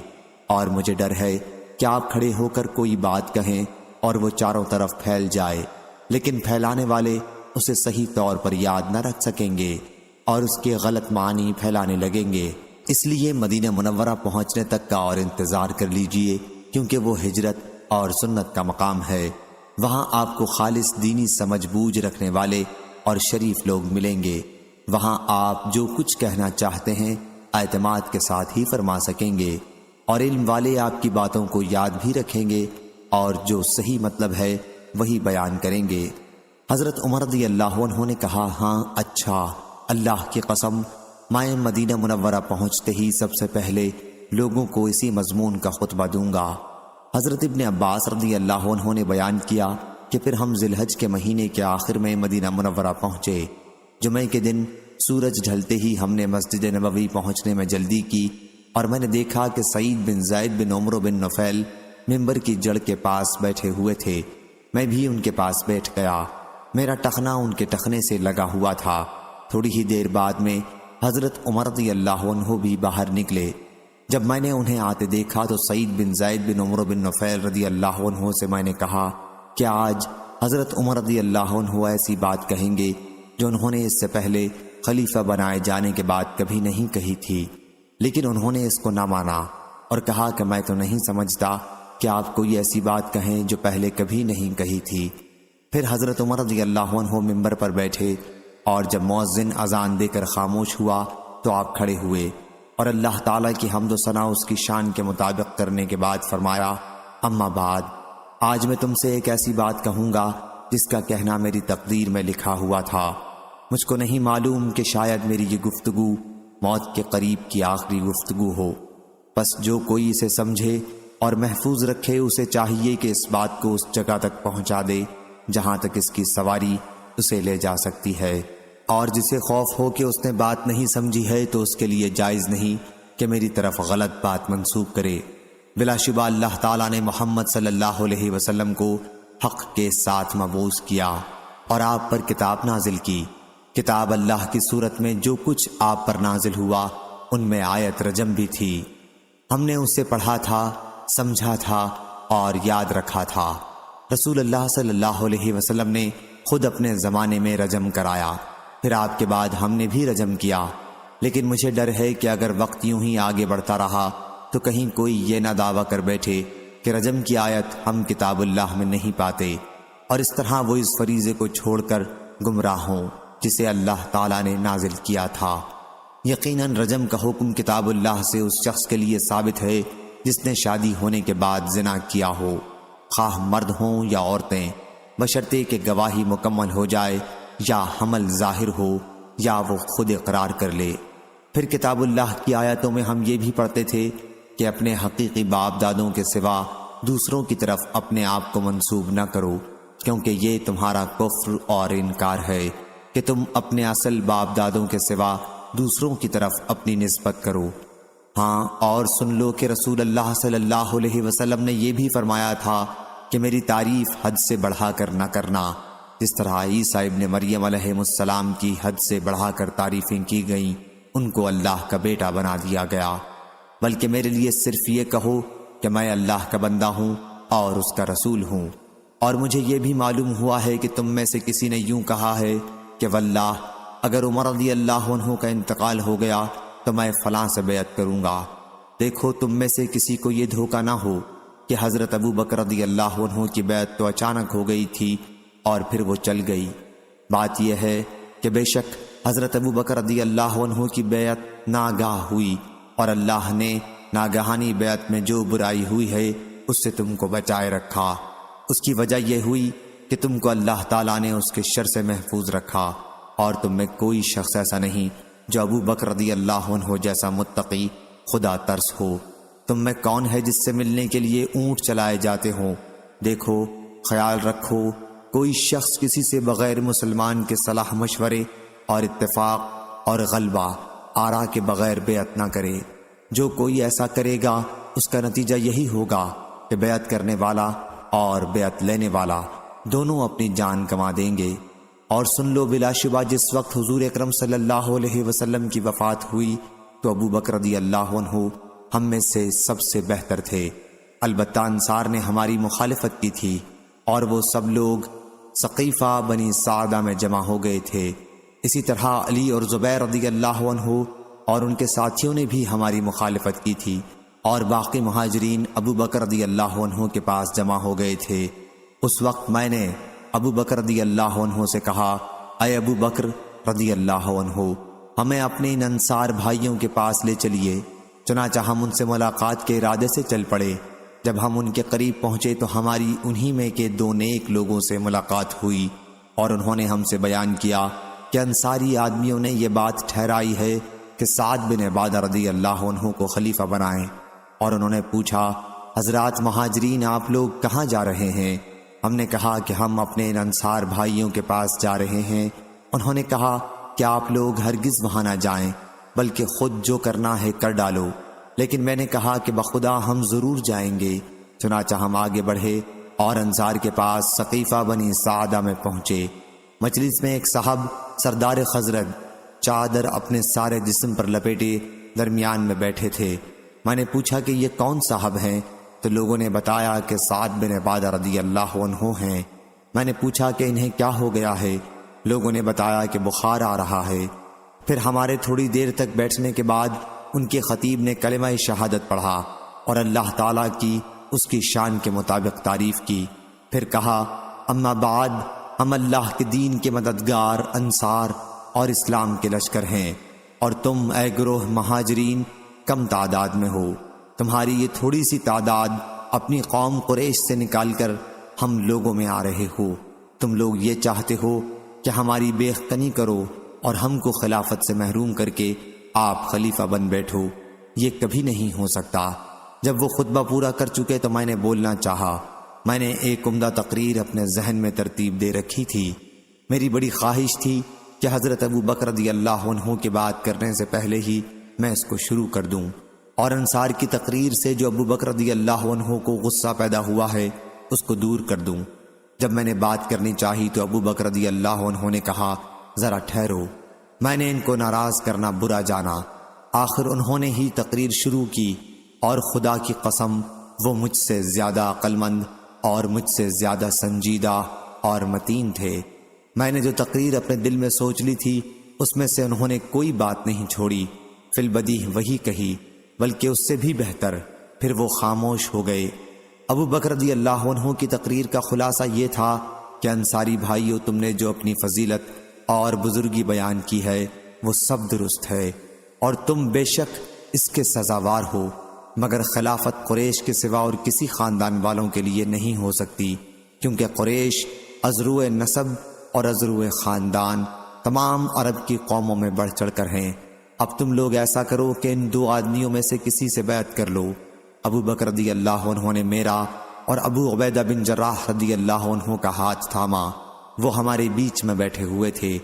اور مجھے ڈر ہے کہ آپ کھڑے ہو کر کوئی بات کہیں اور وہ چاروں طرف پھیل جائے، لیکن پھیلانے والے اسے صحیح طور پر یاد نہ رکھ سکیں گے اور اس کے غلط معنی پھیلانے لگیں گے۔ اس لیے مدینہ منورہ پہنچنے تک کا اور انتظار کر لیجئے، کیونکہ وہ ہجرت اور سنت کا مقام ہے، وہاں آپ کو خالص دینی سمجھ بوجھ رکھنے والے اور شریف لوگ ملیں گے، وہاں آپ جو کچھ کہنا چاہتے ہیں اعتماد کے ساتھ ہی فرما سکیں گے، اور علم والے آپ کی باتوں کو یاد بھی رکھیں گے اور جو صحیح مطلب ہے وہی بیان کریں گے۔ حضرت عمر رضی اللہ عنہ نے کہا، ہاں اچھا، اللہ کی قسم میں مدینہ منورہ پہنچتے ہی سب سے پہلے لوگوں کو اسی مضمون کا خطبہ دوں گا۔ حضرت ابن عباس رضی اللہ عنہ نے بیان کیا کہ پھر ہم ذی الحج کے مہینے کے آخر میں مدینہ منورہ پہنچے۔ جمعے کے دن سورج ڈھلتے ہی ہم نے مسجد نبوی پہنچنے میں جلدی کی، اور میں نے دیکھا کہ سعید بن زید بن عمرو بن نفیل ممبر کی جڑ کے پاس بیٹھے ہوئے تھے۔ میں بھی ان کے پاس بیٹھ گیا، میرا ٹخنا ان کے ٹخنے سے لگا ہوا تھا۔ تھوڑی ہی دیر بعد میں حضرت عمر رضی اللہ عنہ بھی باہر نکلے۔ جب میں نے انہیں آتے دیکھا تو سعید بن زید بن عمرو بن نفیل رضی اللہ عنہ سے میں نے کہا کہ آج حضرت عمر رضی اللہ عنہ ایسی بات کہیں گے جو انہوں نے اس سے پہلے خلیفہ بنائے جانے کے بعد کبھی نہیں کہی تھی، لیکن انہوں نے اس کو نہ مانا اور کہا کہ میں تو نہیں سمجھتا کہ آپ کوئی ایسی بات کہیں جو پہلے کبھی نہیں کہی تھی۔ پھر حضرت عمر رضی اللہ عنہ ممبر پر بیٹھے، اور جب مؤذن اذان دے کر خاموش ہوا تو آپ کھڑے ہوئے اور اللہ تعالیٰ کی حمد و ثنا اس کی شان کے مطابق کرنے کے بعد فرمایا، اما بعد، آج میں تم سے ایک ایسی بات کہوں گا جس کا کہنا میری تقدیر میں لکھا ہوا تھا۔ مجھ کو نہیں معلوم کہ شاید میری یہ گفتگو موت کے قریب کی آخری گفتگو ہو، بس جو کوئی اسے سمجھے اور محفوظ رکھے اسے چاہیے کہ اس بات کو اس جگہ تک پہنچا دے جہاں تک اس کی سواری اسے لے جا سکتی ہے، اور جسے خوف ہو کہ اس نے بات نہیں سمجھی ہے تو اس کے لیے جائز نہیں کہ میری طرف غلط بات منسوب کرے۔ بلا شبہ اللہ تعالیٰ نے محمد صلی اللہ علیہ وسلم کو حق کے ساتھ مبعوث کیا اور آپ پر کتاب نازل کی۔ کتاب اللہ کی صورت میں جو کچھ آپ پر نازل ہوا ان میں آیت رجم بھی تھی۔ ہم نے اسے پڑھا تھا، سمجھا تھا اور یاد رکھا تھا۔ رسول اللہ صلی اللہ علیہ وسلم نے خود اپنے زمانے میں رجم کرایا، پھر آپ کے بعد ہم نے بھی رجم کیا، لیکن مجھے ڈر ہے کہ اگر وقت یوں ہی آگے بڑھتا رہا تو کہیں کوئی یہ نہ دعویٰ کر بیٹھے کہ رجم کی آیت ہم کتاب اللہ میں نہیں پاتے، اور اس طرح وہ اس فریضے کو چھوڑ کر گمراہوں جسے اللہ تعالیٰ نے نازل کیا تھا۔ یقیناً رجم کا حکم کتاب اللہ سے اس شخص کے لیے ثابت ہے جس نے شادی ہونے کے بعد زنا کیا ہو، خواہ مرد ہوں یا عورتیں، بشرطے کہ گواہی مکمل ہو جائے یا حمل ظاہر ہو یا وہ خود اقرار کر لے۔ پھر کتاب اللہ کی آیتوں میں ہم یہ بھی پڑھتے تھے کہ اپنے حقیقی باپ دادوں کے سوا دوسروں کی طرف اپنے آپ کو منسوب نہ کرو، کیونکہ یہ تمہارا کفر اور انکار ہے کہ تم اپنے اصل باپ دادوں کے سوا دوسروں کی طرف اپنی نسبت کرو۔ ہاں، اور سن لو کہ رسول اللہ صلی اللہ علیہ وسلم نے یہ بھی فرمایا تھا کہ میری تعریف حد سے بڑھا کر نہ کرنا، جس طرح عیسیٰ ابن مریم علیہ السلام کی حد سے بڑھا کر تعریفیں کی گئیں، ان کو اللہ کا بیٹا بنا دیا گیا، بلکہ میرے لیے صرف یہ کہو کہ میں اللہ کا بندہ ہوں اور اس کا رسول ہوں۔ اور مجھے یہ بھی معلوم ہوا ہے کہ تم میں سے کسی نے یوں کہا ہے کہ واللہ اگر عمر رضی اللہ عنہ کا انتقال ہو گیا تو میں فلاں سے بیعت کروں گا۔ دیکھو تم میں سے کسی کو یہ دھوکہ نہ ہو کہ حضرت ابو بکر رضی اللہ عنہ کی بیعت تو اچانک ہو گئی تھی اور پھر وہ چل گئی۔ بات یہ ہے کہ بے شک حضرت ابو بکر رضی اللہ عنہ کی بیعت ناگاہ ہوئی، اور اللہ نے ناگہانی بیعت میں جو برائی ہوئی ہے اس سے تم کو بچائے رکھا۔ اس کی وجہ یہ ہوئی کہ تم کو اللہ تعالیٰ نے اس کے شر سے محفوظ رکھا، اور تم میں کوئی شخص ایسا نہیں جو ابو بکر رضی اللہ عنہ جیسا متقی خدا ترس ہو۔ تم میں کون ہے جس سے ملنے کے لیے اونٹ چلائے جاتے ہوں؟ دیکھو، خیال رکھو، کوئی شخص کسی سے بغیر مسلمان کے صلاح مشورے اور اتفاق اور غلبہ آرا کے بغیر بیعت نہ کرے۔ جو کوئی ایسا کرے گا اس کا نتیجہ یہی ہوگا کہ بیعت کرنے والا اور بیعت لینے والا دونوں اپنی جان گنوا دیں گے۔ اور سن لو، بلا شبہ جس وقت حضور اکرم صلی اللہ علیہ وسلم کی وفات ہوئی تو ابو بکر رضی اللہ عنہ ہم میں سے سب سے بہتر تھے۔ البتہ انصار نے ہماری مخالفت کی تھی، اور وہ سب لوگ ثقیفہ بنی سعدہ میں جمع ہو گئے تھے۔ اسی طرح علی اور زبیر رضی اللہ عنہ اور ان کے ساتھیوں نے بھی ہماری مخالفت کی تھی، اور باقی مہاجرین ابو بکر رضی اللہ عنہ کے پاس جمع ہو گئے تھے۔ اس وقت میں نے ابو بکر رضی اللہ عنہ سے کہا، اے ابو بکر رضی اللہ عنہ، ہمیں اپنے ان انصار بھائیوں کے پاس لے چلیے۔ چنانچہ ہم ان سے ملاقات کے ارادے سے چل پڑے۔ جب ہم ان کے قریب پہنچے تو ہماری انہی میں کے دو نیک لوگوں سے ملاقات ہوئی، اور انہوں نے ہم سے بیان کیا کہ انصاری آدمیوں نے یہ بات ٹھہرائی ہے کہ سعد بن عبادہ رضی اللہ عنہ کو خلیفہ بنائیں۔ اور انہوں نے پوچھا، حضرات مہاجرین، آپ لوگ کہاں جا رہے ہیں؟ ہم نے کہا کہ ہم اپنے ان انصار بھائیوں کے پاس جا رہے ہیں۔ انہوں نے کہا کہ آپ لوگ ہرگز وہاں نہ جائیں، بلکہ خود جو کرنا ہے کر ڈالو۔ لیکن میں نے کہا کہ بخدا ہم ضرور جائیں گے۔ چنانچہ ہم آگے بڑھے اور انصار کے پاس ثقیفہ بنی سعدہ میں پہنچے۔ مجلس میں ایک صاحب سردار خزرج چادر اپنے سارے جسم پر لپیٹے درمیان میں بیٹھے تھے۔ میں نے پوچھا کہ یہ کون صاحب ہیں؟ تو لوگوں نے بتایا کہ سعد بن عبادہ رضی اللہ عنہ ہیں۔ میں نے پوچھا کہ انہیں کیا ہو گیا ہے؟ لوگوں نے بتایا کہ بخار آ رہا ہے۔ پھر ہمارے تھوڑی دیر تک بیٹھنے کے بعد ان کے خطیب نے کلمہ شہادت پڑھا اور اللہ تعالیٰ کی اس کی شان کے مطابق تعریف کی۔ پھر کہا، اما بعد، ہم اللہ کے دین کے مددگار انصار اور اسلام کے لشکر ہیں، اور تم اے گروہ مہاجرین کم تعداد میں ہو۔ تمہاری یہ تھوڑی سی تعداد اپنی قوم قریش سے نکال کر ہم لوگوں میں آ رہے ہو۔ تم لوگ یہ چاہتے ہو کہ ہماری بے خنی کرو اور ہم کو خلافت سے محروم کر کے آپ خلیفہ بن بیٹھو۔ یہ کبھی نہیں ہو سکتا۔ جب وہ خطبہ پورا کر چکے تو میں نے بولنا چاہا۔ میں نے ایک عمدہ تقریر اپنے ذہن میں ترتیب دے رکھی تھی۔ میری بڑی خواہش تھی کہ حضرت ابو بکر رضی اللہ عنہ کی بات کرنے سے پہلے ہی میں اس کو شروع کر دوں، اور انصار کی تقریر سے جو ابو بکر رضی اللہ عنہ کو غصہ پیدا ہوا ہے اس کو دور کر دوں۔ جب میں نے بات کرنی چاہی تو ابو بکر رضی اللہ عنہ نے کہا، ذرا ٹھہرو، میں نے ان کو ناراض کرنا برا جانا۔ آخر انہوں نے ہی تقریر شروع کی، اور خدا کی قسم وہ مجھ سے زیادہ عقل مند اور مجھ سے زیادہ سنجیدہ اور متین تھے۔ میں نے جو تقریر اپنے دل میں سوچ لی تھی اس میں سے انہوں نے کوئی بات نہیں چھوڑی، فی البدیہہ وہی کہی، بلکہ اس سے بھی بہتر۔ پھر وہ خاموش ہو گئے۔ ابو بکر رضی اللہ عنہ کی تقریر کا خلاصہ یہ تھا کہ کہ انصاری بھائیو، تم نے جو اپنی فضیلت اور بزرگی بیان کی ہے وہ سب درست ہے، اور تم بے شک اس کے سزاوار ہو، مگر خلافت قریش کے سوا اور کسی خاندان والوں کے لیے نہیں ہو سکتی، کیونکہ قریش ازرو نسب اور ازرو خاندان تمام عرب کی قوموں میں بڑھ چڑھ کر ہیں۔ اب تم لوگ ایسا کرو کہ ان دو آدمیوں میں سے کسی سے بیعت کر لو۔ ابو بکر رضی اللہ عنہ نے میرا اور ابو عبیدہ بن جراح رضی اللہ عنہ کا ہاتھ تھاما، وہ ہمارے بیچ میں بیٹھے ہوئے تھے۔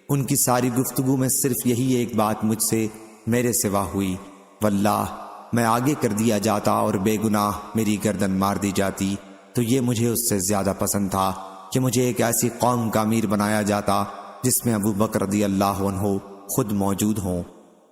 ان کی ساری گفتگو میں صرف یہی ایک بات مجھ سے میرے سوا ہوئی، واللہ میں آگے کر دیا جاتا اور بے گناہ میری گردن مار دی جاتی تو یہ مجھے اس سے زیادہ پسند تھا کہ مجھے ایک ایسی قوم کا امیر بنایا جاتا جس میں ابو بکر رضی اللہ عنہ خود موجود ہوں۔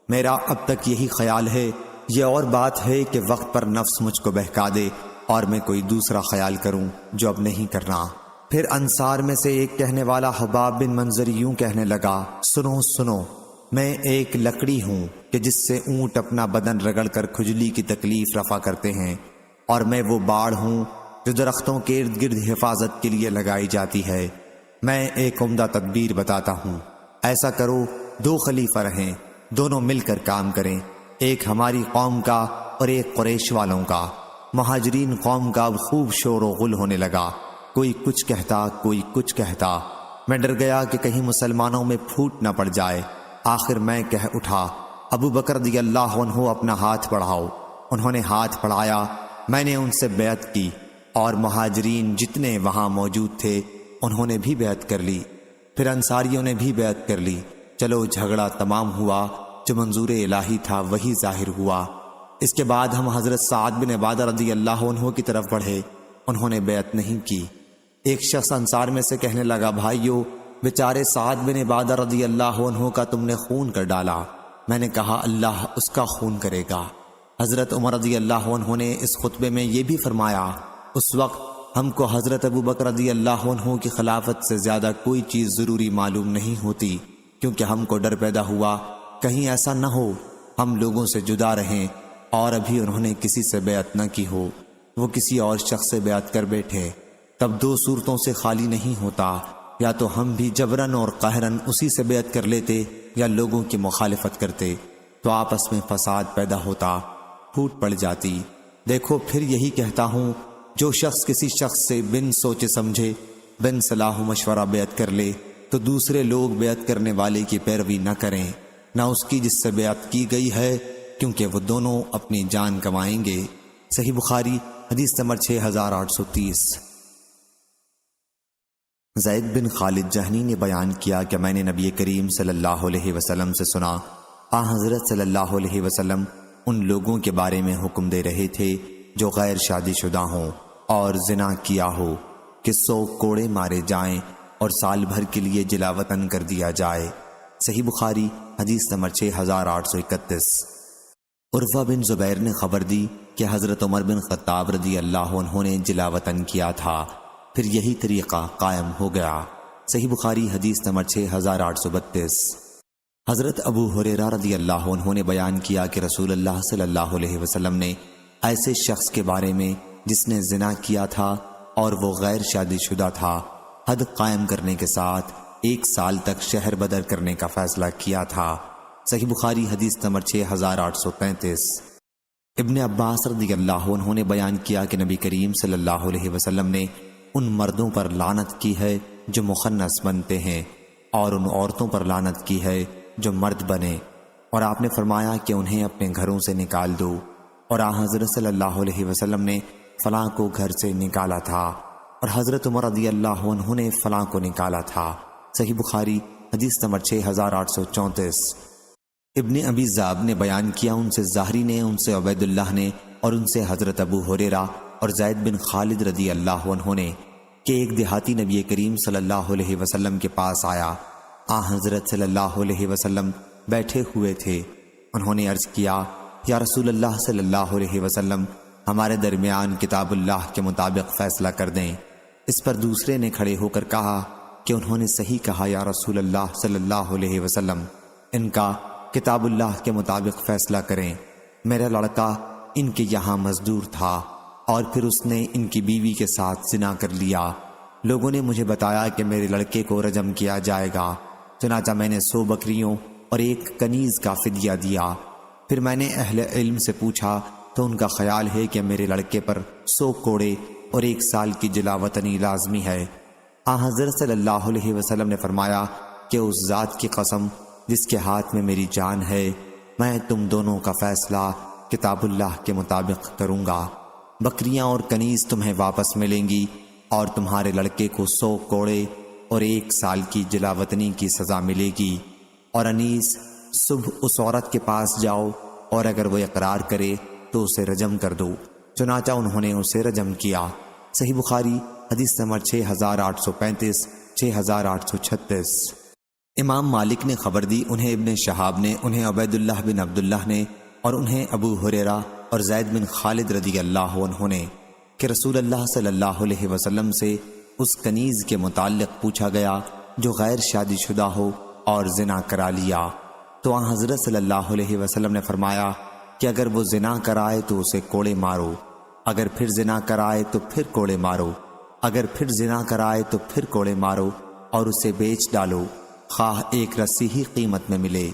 میرا اب تک یہی خیال ہے، یہ اور بات ہے کہ وقت پر نفس مجھ کو بہکا دے اور میں کوئی دوسرا خیال کروں جو اب نہیں کرنا۔ پھر انصار میں سے ایک کہنے والا حباب بن منظر یوں کہنے لگا، سنو سنو، میں ایک لکڑی ہوں کہ جس سے اونٹ اپنا بدن رگڑ کر کھجلی کی تکلیف رفع کرتے ہیں، اور میں وہ باڑ ہوں جو درختوں کے ارد گرد حفاظت کے لیے لگائی جاتی ہے۔ میں ایک عمدہ تدبیر بتاتا ہوں، ایسا کرو دو خلیفہ رہیں، دونوں مل کر کام کریں، ایک ہماری قوم کا اور ایک قریش والوں کا۔ مہاجرین قوم کا اب خوب شور و غل ہونے لگا، کوئی کچھ کہتا کوئی کچھ کہتا۔ میں ڈر گیا کہ کہیں مسلمانوں میں پھوٹ نہ پڑ جائے۔ آخر میں کہہ اٹھا، ابو بکر رضی اللہ عنہ اپنا ہاتھ بڑھاؤ۔ انہوں نے ہاتھ بڑھایا، میں نے ان سے بیعت کی، اور مہاجرین جتنے وہاں موجود تھے انہوں نے بھی بیعت کر لی، پھر انصاریوں نے بھی بیعت کر لی۔ چلو جھگڑا تمام ہوا، جو منظور الہی تھا وہی ظاہر ہوا۔ اس کے بعد ہم حضرت سعد بن عبادہ رضی اللہ عنہ کی طرف بڑھے، انہوں نے بیعت نہیں کی۔ ایک شخص انصار میں سے کہنے لگا، بھائیو، بیچارے سعد بن عبادہ رضی اللہ عنہ کا تم نے خون کر ڈالا۔ میں نے کہا، اللہ اس کا خون کرے گا۔ حضرت عمر رضی اللہ عنہ نے اس خطبے میں یہ بھی فرمایا، اس وقت ہم کو حضرت ابو بکر رضی اللہ عنہ کی خلافت سے زیادہ کوئی چیز ضروری معلوم نہیں ہوتی، کیونکہ ہم کو ڈر پیدا ہوا کہیں ایسا نہ ہو ہم لوگوں سے جدا رہیں اور ابھی انہوں نے کسی سے بیعت نہ کی ہو، وہ کسی اور شخص سے بیعت کر بیٹھے، تب دو صورتوں سے خالی نہیں ہوتا، یا تو ہم بھی جبرن اور قہرن اسی سے بیعت کر لیتے یا لوگوں کی مخالفت کرتے، تو آپس میں فساد پیدا ہوتا، پھوٹ پڑ جاتی۔ دیکھو پھر یہی کہتا ہوں، جو شخص کسی شخص سے بن سوچے سمجھے بن صلاح و مشورہ بیعت کر لے تو دوسرے لوگ بیعت کرنے والے کی پیروی نہ کریں، نہ اس کی جس سے بیعت کی گئی ہے، کیونکہ وہ دونوں اپنی جان گنوائیں گے۔ صحیح بخاری حدیث نمبر 6830۔ زید بن خالد جہنی نے بیان کیا کہ میں نے نبی کریم صلی اللہ علیہ وسلم سے سنا، حضرت صلی اللہ علیہ وسلم ان لوگوں کے بارے میں حکم دے رہے تھے جو غیر شادی شدہ ہوں اور زنا کیا ہو کہ 100 کوڑے مارے جائیں اور سال بھر کے لیے جلا وطن کر دیا جائے۔ صحیح بخاری حدیث نمبر 6831۔ عروہ بن زبیر نے خبر دی کہ حضرت عمر بن خطاب رضی اللہ عنہ نے جلا وطن کیا تھا، پھر یہی طریقہ قائم ہو گیا۔ صحیح بخاری حدیث نمبر 6832۔ حضرت ابو ہریرہ رضی اللہ عنہ نے بیان کیا کہ رسول اللہ صلی اللہ علیہ وسلم نے ایسے شخص کے بارے میں جس نے زنا کیا تھا اور وہ غیر شادی شدہ تھا، حد قائم کرنے کے ساتھ 1 سال تک شہر بدر کرنے کا فیصلہ کیا تھا۔ صحیح بخاری حدیث نمبر 6833۔ ابن عباس رضی اللہ عنہ نے بیان کیا کہ نبی کریم صلی اللہ علیہ وسلم نے ان مردوں پر لعنت کی ہے جو مخنث بنتے ہیں، اور ان عورتوں پر لعنت کی ہے جو مرد بنے، اور آپ نے فرمایا کہ انہیں اپنے گھروں سے نکال دو، اور حضرت صلی اللہ علیہ وسلم نے فلاں کو گھر سے نکالا تھا، اور حضرت عمر رضی اللہ عنہ نے فلاں کو نکالا تھا۔ صحیح بخاری حدیث نمبر 6834۔ ابن ابی ذئب نے بیان کیا، ان سے زہری نے، ان سے عبید اللہ نے، اور ان سے حضرت ابو ہریرہ اور زید بن خالد رضی اللہ عنہ نے کہ ایک دیہاتی نبی کریم صلی اللہ علیہ وسلم کے پاس آیا۔ حضرت صلی اللہ علیہ وسلم بیٹھے ہوئے تھے۔ انہوں نے عرض کیا، یا رسول اللہ صلی اللہ علیہ وسلم، ہمارے درمیان کتاب اللہ کے مطابق فیصلہ کر دیں۔ اس پر دوسرے نے کھڑے ہو کر کہا کہ انہوں نے صحیح کہا یا رسول اللہ صلی اللہ علیہ وسلم، ان کا کتاب اللہ کے مطابق فیصلہ کریں۔ میرا لڑکا ان کے یہاں مزدور تھا، اور پھر اس نے ان کی بیوی کے ساتھ زنا کر لیا۔ لوگوں نے مجھے بتایا کہ میرے لڑکے کو رجم کیا جائے گا، چنانچہ میں نے 100 بکریوں اور 1 کنیز کا فدیہ دیا۔ پھر میں نے اہل علم سے پوچھا تو ان کا خیال ہے کہ میرے لڑکے پر 100 کوڑے اور 1 سال کی جلا وطنی لازمی ہے۔ حضرت صلی اللہ علیہ وسلم نے فرمایا کہ اس ذات کی قسم جس کے ہاتھ میں میری جان ہے، میں تم دونوں کا فیصلہ کتاب اللہ کے مطابق کروں گا۔ بکریاں اور کنیز تمہیں واپس ملیں گی اور تمہارے لڑکے کو 100 کوڑے اور 1 سال کی جلا وطنی کی سزا ملے گی۔ اور انیس، صبح اس عورت کے پاس جاؤ اور اگر وہ اقرار کرے تو اسے رجم کر دو۔ چنانچہ انہوں نے اسے رجم کیا۔ صحیح بخاری حدیث نمبر 6835، 6836۔ امام مالک نے خبر دی، انہیں ابن شہاب نے، انہیں عبید اللہ بن عبداللہ نے، اور انہیں ابو ہریرہ اور زید بن خالد رضی اللہ عنہ نے کہ رسول اللہ صلی اللہ علیہ وسلم سے اس کنیز کے متعلق پوچھا گیا جو غیر شادی شدہ ہو اور زنا کرا لیا، تو حضرت صلی اللہ علیہ وسلم نے فرمایا کہ اگر وہ زنا کرائے تو اسے کوڑے مارو، اگر پھر زنا کرائے تو پھر کوڑے مارو، اگر پھر زنا کرائے تو پھر کوڑے مارو، اور اسے بیچ ڈالو، خواہ 1 رسی ہی قیمت میں ملے۔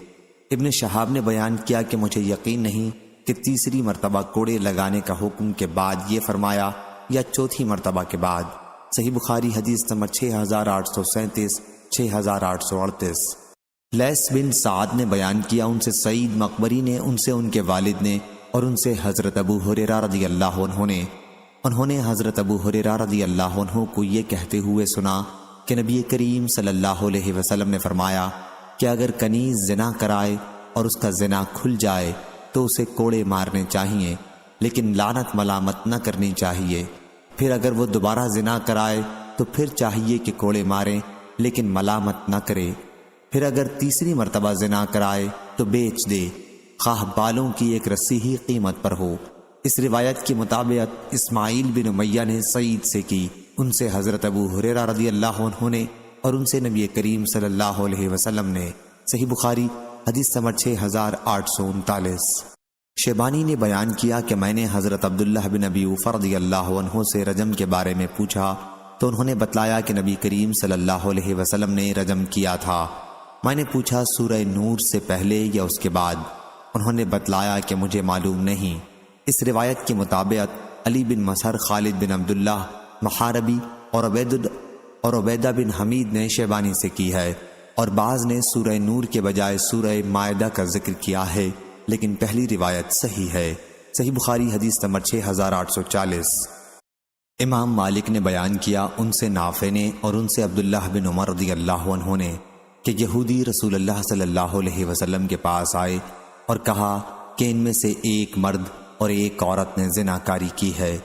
ابن شہاب نے بیان کیا کہ مجھے یقین نہیں کہ تیسری مرتبہ کوڑے لگانے کا حکم کے بعد یہ فرمایا یا چوتھی مرتبہ کے بعد۔ صحیح بخاری حدیث نمبر 6837، 6838۔ لیث بن سعد نے بیان کیا، ان سے سعید مقبری نے، ان سے ان کے والد نے، اور ان سے حضرت ابو ہریرہ رضی اللہ عنہ نے، انہوں نے حضرت ابو ہریرہ رضی اللہ عنہ کو یہ کہتے ہوئے سنا کہ نبی کریم صلی اللہ علیہ وسلم نے فرمایا کہ اگر کنیز زنا کرائے اور اس کا زنا کھل جائے تو اسے کوڑے مارنے چاہیے، لیکن لعنت ملامت نہ کرنی چاہیے۔ پھر اگر وہ دوبارہ زنا کرائے تو پھر چاہیے کہ کوڑے ماریں، لیکن ملامت نہ کرے۔ پھر اگر تیسری مرتبہ زنا کرائے تو بیچ دے، خواہ بالوں کی 1 رسی ہی قیمت پر ہو۔ اس روایت کی مطابقت اسماعیل بن امیہ نے سعید سے کی، ان سے حضرت ابو ہریرہ رضی اللہ عنہ نے، اور ان سے نبی کریم صلی اللہ علیہ وسلم نے۔ صحیح بخاری حدیث نمبر 6839۔ شیبانی نے بیان کیا کہ میں نے حضرت عبداللہ بن ابی اوفا رضی اللہ عنہ سے رجم کے بارے میں پوچھا تو انہوں نے بتلایا کہ نبی کریم صلی اللہ علیہ وسلم نے رجم کیا تھا۔ میں نے پوچھا سورہ نور سے پہلے یا اس کے بعد؟ انہوں نے بتلایا کہ مجھے معلوم نہیں۔ اس روایت کے مطابق علی بن مسہر، خالد بن عبداللہ محاربی اور عبیدہ بن حمید نے شیبانی سے کی ہے، اور بعض نے سورہ نور کے بجائے سورہ مائدہ کا ذکر کیا ہے، لیکن پہلی روایت صحیح ہے۔ صحیح بخاری حدیث نمبر 6840۔ امام مالک نے بیان کیا، ان سے نافع نے اور ان سے عبداللہ بن عمر رضی اللہ عنہ نے کہ یہودی رسول اللہ صلی اللہ علیہ وسلم کے پاس آئے اور کہا کہ ان میں سے 1 مرد اور 1 عورت نے زنا کاری کی ہے۔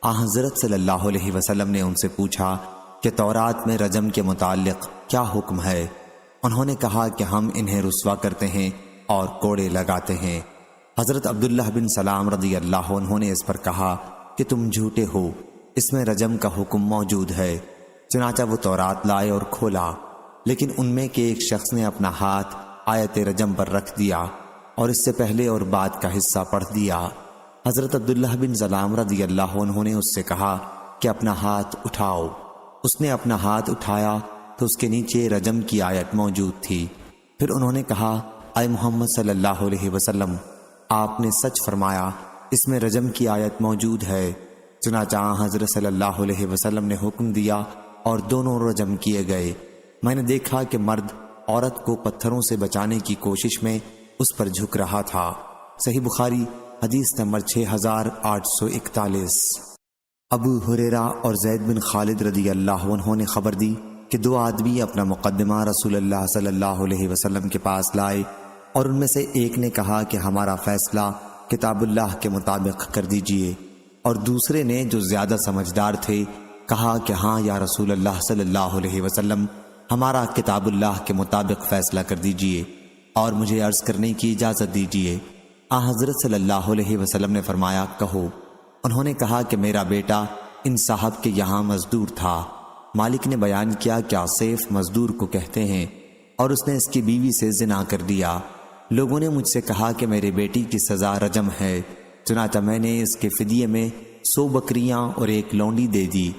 حضرت صلی اللہ علیہ وسلم نے ان سے پوچھا کہ تورات میں رجم کے متعلق کیا حکم ہے؟ انہوں نے کہا کہ ہم انہیں رسوا کرتے ہیں اور کوڑے لگاتے ہیں۔ حضرت عبداللہ بن سلام رضی اللہ عنہ نے اس پر کہا کہ تم جھوٹے ہو، اس میں رجم کا حکم موجود ہے۔ چنانچہ وہ تورات لائے اور کھولا، لیکن ان میں کے ایک شخص نے اپنا ہاتھ آیت رجم پر رکھ دیا اور اس سے پہلے اور بعد کا حصہ پڑھ دیا۔ حضرت عبداللہ بن سلام رضی اللہ عنہ نے اس سے کہا کہ اپنا ہاتھ اٹھاؤ۔ اس نے اپنا ہاتھ اٹھایا تو اس کے نیچے رجم کی آیت موجود تھی۔ پھر انہوں نے کہا، اے محمد صلی اللہ علیہ وسلم، آپ نے سچ فرمایا، اس میں رجم کی آیت موجود ہے۔ چنانچہ حضرت صلی اللہ علیہ وسلم نے حکم دیا اور دونوں رجم کیے گئے۔ میں نے دیکھا کہ مرد عورت کو پتھروں سے بچانے کی کوشش میں اس پر جھک رہا تھا۔ صحیح بخاری حدیث نمبر 6841۔ ابو ہریرہ اور زید بن خالد رضی اللہ عنہ نے خبر دی کہ 2 آدمی اپنا مقدمہ رسول اللہ صلی اللہ علیہ وسلم کے پاس لائے، اور ان میں سے ایک نے کہا کہ ہمارا فیصلہ کتاب اللہ کے مطابق کر دیجئے، اور دوسرے نے جو زیادہ سمجھدار تھے کہا کہ ہاں یا رسول اللہ صلی اللہ علیہ وسلم، ہمارا کتاب اللہ کے مطابق فیصلہ کر دیجئے اور مجھے عرض کرنے کی اجازت دیجئے۔ حضرت صلی اللہ علیہ وسلم نے فرمایا، کہو۔ انہوں نے کہا کہ میرا بیٹا ان صاحب کے یہاں مزدور تھا۔ مالک نے بیان کیا کہ عصیف مزدور کو کہتے ہیں، اور اس نے اس کی بیوی سے زنا کر دیا۔ لوگوں نے مجھ سے کہا کہ میرے بیٹی کی سزا رجم ہے، چنانچہ میں نے اس کے فدیے میں 100 بکریاں اور 1 لونڈی دے دی۔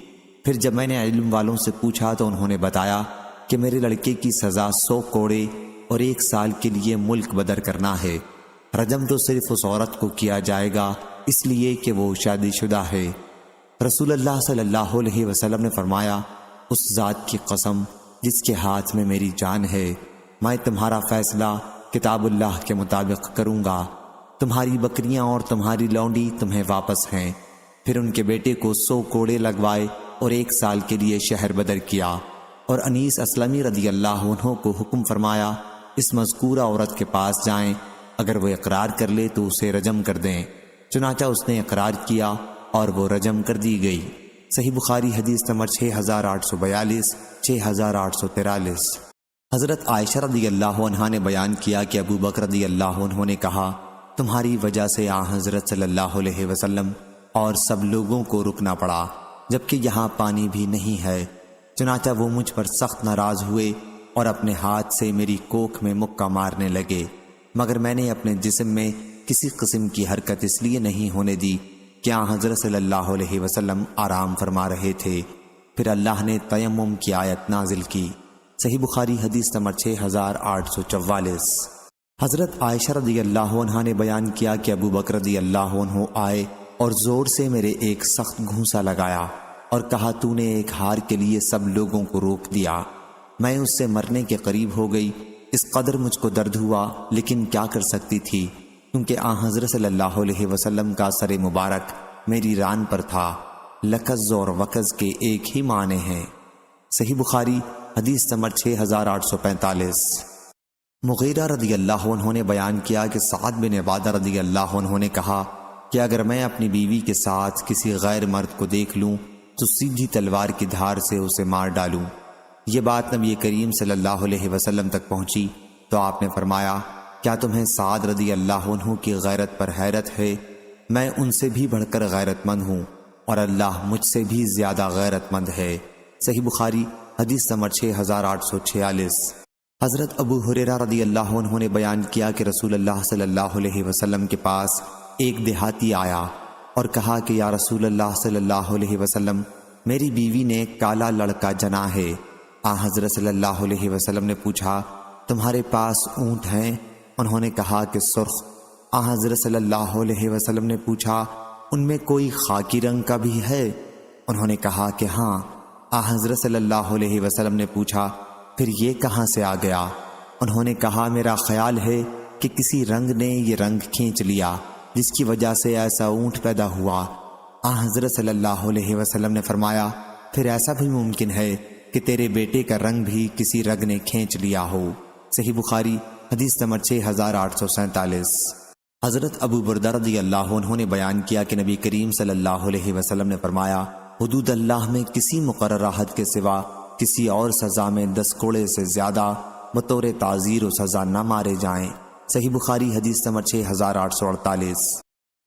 پھر جب میں نے علم والوں سے پوچھا تو انہوں نے بتایا کہ میرے لڑکے کی سزا 100 کوڑے اور 1 سال کے لیے ملک بدر کرنا ہے۔ رجم تو صرف اس عورت کو کیا جائے گا اس لیے کہ وہ شادی شدہ ہے۔ رسول اللہ صلی اللہ علیہ وسلم نے فرمایا، اس ذات کی قسم جس کے ہاتھ میں میری جان ہے، میں تمہارا فیصلہ کتاب اللہ کے مطابق کروں گا۔ تمہاری بکریاں اور تمہاری لونڈی تمہیں واپس ہیں۔ پھر ان کے بیٹے کو 100 کوڑے لگوائے اور 1 سال کے لیے شہر بدر کیا، اور انیس اسلمی رضی اللہ عنہ کو حکم فرمایا اس مذکورہ عورت کے پاس جائیں، اگر وہ اقرار کر لے تو اسے رجم کر دیں۔ چنانچہ اس نے اقرار کیا اور وہ رجم کر دی گئی۔ صحیح بخاری حدیث نمبر 6842 6843۔ حضرت عائشہ رضی اللہ عنہا نے بیان کیا کہ ابو بکر رضی اللہ عنہ نے کہا، تمہاری وجہ سے حضرت صلی اللہ علیہ وسلم اور سب لوگوں کو رکنا پڑا، جبکہ یہاں پانی بھی نہیں ہے۔ چنانچہ وہ مجھ پر سخت ناراض ہوئے اور اپنے ہاتھ سے میری کوکھ میں مکہ مارنے لگے، مگر میں نے اپنے جسم میں کسی قسم کی حرکت اس لیے نہیں ہونے دی کہ حضرت صلی اللہ علیہ وسلم آرام فرما رہے تھے۔ پھر اللہ نے تیمم کی آیت نازل کی۔ صحیح بخاری حدیث نمبر 6844۔ حضرت عائشہ رضی اللہ عنہا نے بیان کیا کہ ابو بکر رضی اللہ عنہ آئے اور زور سے میرے ایک سخت گھونسا لگایا اور کہا، تو نے ایک ہار کے لیے سب لوگوں کو روک دیا۔ میں اس سے مرنے کے قریب ہو گئی، اس قدر مجھ کو درد ہوا، لیکن کیا کر سکتی تھی کیونکہ حضرت صلی اللہ علیہ وسلم کا سر مبارک میری ران پر تھا۔ لکز اور وکز کے ایک ہی معنی ہیں۔ صحیح بخاری حدیث نمبر 6845۔ مغیرہ رضی اللہ عنہ نے بیان کیا کہ سعد بن عبادہ رضی اللہ عنہ نے کہا کہ اگر میں اپنی بیوی کے ساتھ کسی غیر مرد کو دیکھ لوں تو سیدھی تلوار کی دھار سے اسے مار ڈالوں۔ یہ بات نبی کریم صلی اللہ علیہ وسلم تک پہنچی تو آپ نے فرمایا، کیا تمہیں سعد رضی اللہ عنہ کی غیرت پر حیرت ہے؟ میں ان سے بھی بڑھ کر غیرت مند ہوں اور اللہ مجھ سے بھی زیادہ غیرت مند ہے۔ صحیح بخاری حدیث نمبر 6846۔ حضرت ابو ہریرہ رضی اللہ عنہ نے بیان کیا کہ رسول اللہ صلی اللہ علیہ وسلم کے پاس ایک دیہاتی آیا اور کہا کہ یا رسول اللہ صلی اللہ علیہ وسلم، میری بیوی نے کالا لڑکا جنا ہے۔ حضرت صلی اللہ علیہ وسلم نے پوچھا، تمہارے پاس اونٹ ہیں؟ انہوں نے کہا کہ سرخ۔ حضرت صلی اللہ علیہ وسلم نے پوچھا، ان میں کوئی خاکی رنگ کا بھی ہے؟ انہوں نے کہا کہ ہاں۔ حضرت صلی اللہ علیہ وسلم نے پوچھا، پھر یہ کہاں سے آ گیا؟ انہوں نے کہا، میرا خیال ہے کہ کسی رنگ نے یہ رنگ کھینچ لیا جس کی وجہ سے ایسا اونٹ پیدا ہوا۔ حضرت صلی اللہ علیہ وسلم نے فرمایا، پھر ایسا بھی ممکن ہے کہ تیرے بیٹے کا رنگ بھی کسی رگ نے کھینچ لیا ہو۔ صحیح بخاری حدیث نمبر 6847۔ حضرت ابو بردہ رضی اللہ عنہ نے بیان کیا کہ نبی کریم صلی اللہ علیہ وسلم نے فرمایا، حدود اللہ میں کسی مقررہ حد کے سوا کسی اور سزا میں 10 کوڑے سے زیادہ بطور تعزیر و سزا نہ مارے جائیں۔ صحیح بخاری حدیث نمبر 6848۔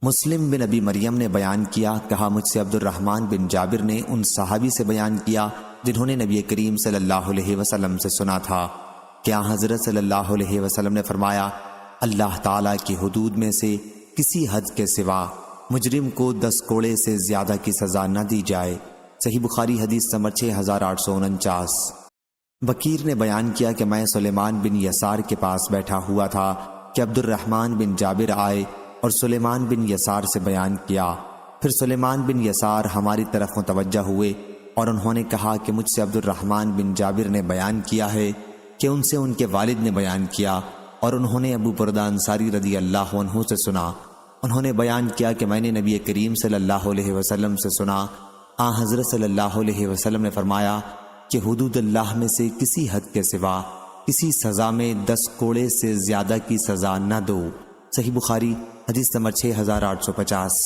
مسلم بن ابی مریم نے بیان کیا، کہا مجھ سے عبد الرحمن بن جابر نے ان صحابی سے بیان کیا جنہوں نے نبی کریم صلی اللہ علیہ وسلم سے سنا تھا کہ حضرت صلی اللہ علیہ وسلم نے فرمایا، اللہ تعالیٰ کی حدود میں سے کسی حد کے سوا مجرم کو 10 کوڑے سے زیادہ کی سزا نہ دی جائے۔ صحیح بخاری حدیث نمبر 6849۔ بکیر نے بیان کیا کہ میں سلیمان بن یسار کے پاس بیٹھا ہوا تھا کہ عبد الرحمن بن جابر آئے اور سلیمان بن یسار سے بیان کیا۔ پھر سلیمان بن یسار ہماری طرف متوجہ ہوئے اور انہوں نے کہا کہ مجھ سے عبد الرحمن بن جابر نے بیان کیا ہے کہ ان سے ان کے والد نے بیان کیا، اور انہوں نے ابو بردہ انصاری رضی اللہ عنہ سے سنا۔ انہوں نے بیان کیا کہ میں نے نبی کریم صلی اللہ علیہ وسلم سے سنا، حضرت صلی اللہ علیہ وسلم نے فرمایا کہ حدود اللہ میں سے کسی حد کے سوا کسی سزا میں 10 کوڑے سے زیادہ کی سزا نہ دو۔ صحیح بخاری حدیث نمبر 6850۔